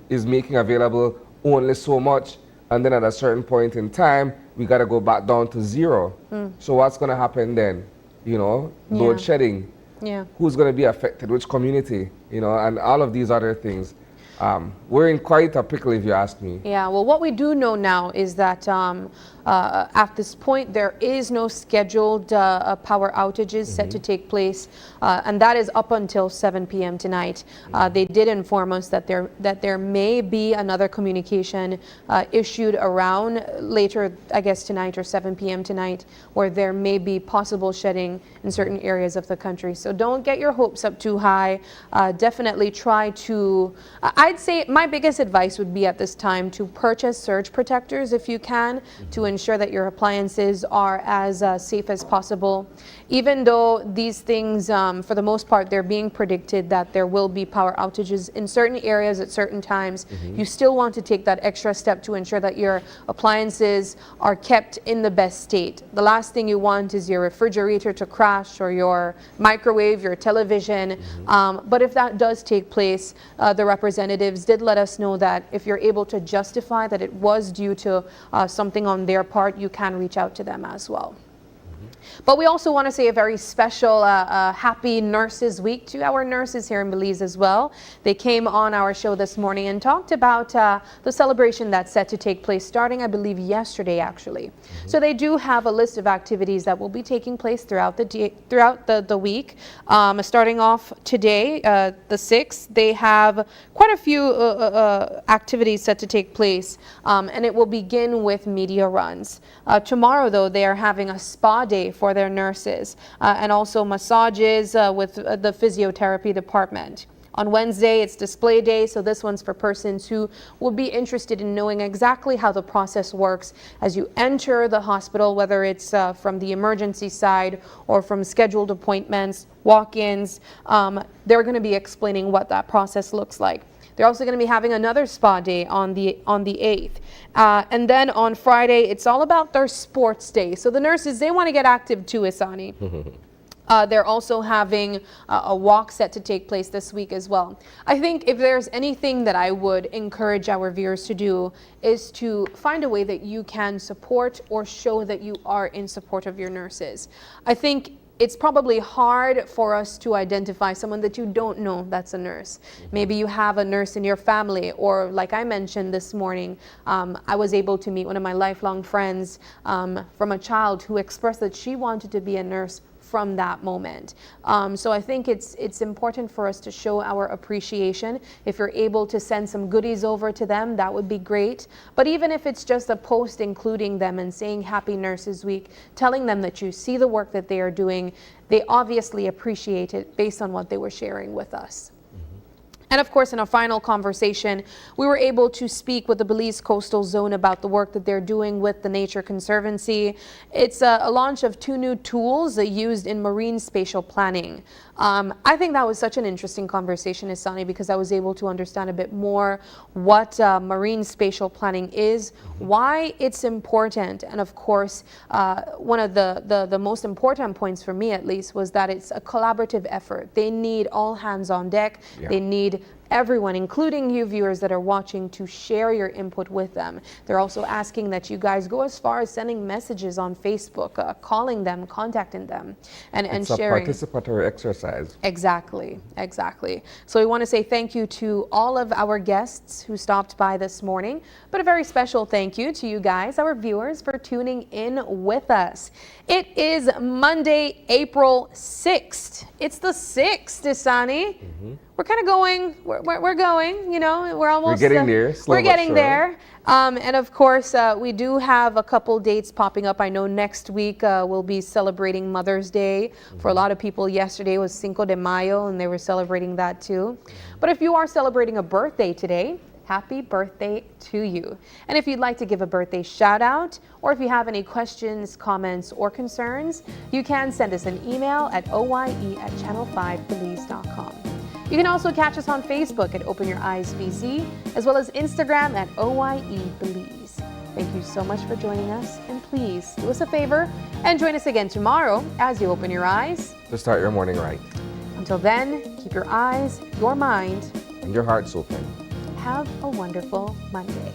is making available only so much, and then at a certain point in time, we got to go back down to zero. So what's going to happen then? You know, load shedding. Yeah. Who's going to be affected? Which community? You know, and all of these other things. We're in quite a pickle, if you ask me. Yeah, well, what we do know now is that at this point, there is no scheduled power outages set to take place, and that is up until 7 p.m. tonight. They did inform us that there may be another communication issued around later, I guess tonight or 7 p.m. tonight, where there may be possible shedding in certain areas of the country. So don't get your hopes up too high. Definitely try to... I I'd say my biggest advice would be at this time to purchase surge protectors if you can, to ensure that your appliances are as safe as possible. Even though these things, for the most part, they're being predicted that there will be power outages in certain areas at certain times, you still want to take that extra step to ensure that your appliances are kept in the best state. The last thing you want is your refrigerator to crash or your microwave, your television. But if that does take place, the representatives did let us know that if you're able to justify that it was due to something on their part, you can reach out to them as well. But we also want to say a very special happy Nurses Week to our nurses here in Belize as well. They came on our show this morning and talked about the celebration that's set to take place starting, I believe, yesterday actually. So they do have a list of activities that will be taking place throughout the week. Starting off today, the 6th, they have quite a few activities set to take place, and it will begin with media runs. Tomorrow, though, they are having a spa day for their nurses and also massages with the physiotherapy department. On Wednesday, it's display day, so this one's for persons who would be interested in knowing exactly how the process works as you enter the hospital, whether it's from the emergency side or from scheduled appointments, walk-ins. They're going to be explaining what that process looks like. They're also going to be having another spa day on the 8th. And then on Friday, it's all about their sports day. So the nurses, they want to get active too, Isani. They're also having a walk set to take place this week as well. I think if there's anything that I would encourage our viewers to do is to find a way that you can support or show that you are in support of your nurses. I think it's probably hard for us to identify someone that you don't know that's a nurse. Maybe you have a nurse in your family, or like I mentioned this morning, I was able to meet one of my lifelong friends from a child who expressed that she wanted to be a nurse from that moment. So I think it's important for us to show our appreciation. If you're able to send some goodies over to them, that would be great. But even if it's just a post including them and saying Happy Nurses Week, telling them that you see the work that they are doing, they obviously appreciate it based on what they were sharing with us. And of course, in a final conversation, we were able to speak with the Belize Coastal Zone about the work that they're doing with the Nature Conservancy. It's a launch of 2 new tools used in marine spatial planning. I think that was such an interesting conversation, Isani, because I was able to understand a bit more what marine spatial planning is, why it's important, and of course, one of the most important points for me at least was that it's a collaborative effort. They need all hands on deck. Yeah. They need everyone, including you viewers that are watching, to share your input with them. They're also asking that you guys go as far as sending messages on Facebook, calling them, contacting them, and sharing. It's a participatory exercise. Exactly. So we want to say thank you to all of our guests who stopped by this morning, but a very special thank you to you guys, our viewers, for tuning in with us. It is Monday, April 6th. It's the 6th, Isani. We're kind of going, we're going, you know, we're almost. We're getting there. We're getting there. And of course, we do have a couple dates popping up. I know next week we'll be celebrating Mother's Day. For a lot of people, yesterday was Cinco de Mayo, and they were celebrating that too. But if you are celebrating a birthday today, happy birthday to you. And if you'd like to give a birthday shout out, or if you have any questions, comments, or concerns, you can send us an email at oye@channel5belize.com. You can also catch us on Facebook at Open Your Eyes BC, as well as Instagram at OYEBelize. Thank you so much for joining us, and please do us a favor and join us again tomorrow as you open your eyes To start your morning right. Until then, keep your eyes, your mind, And your heart's open. Have a wonderful Monday.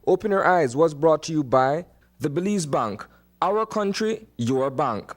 Open Your Eyes was brought to you by the Belize Bank, our country, your bank.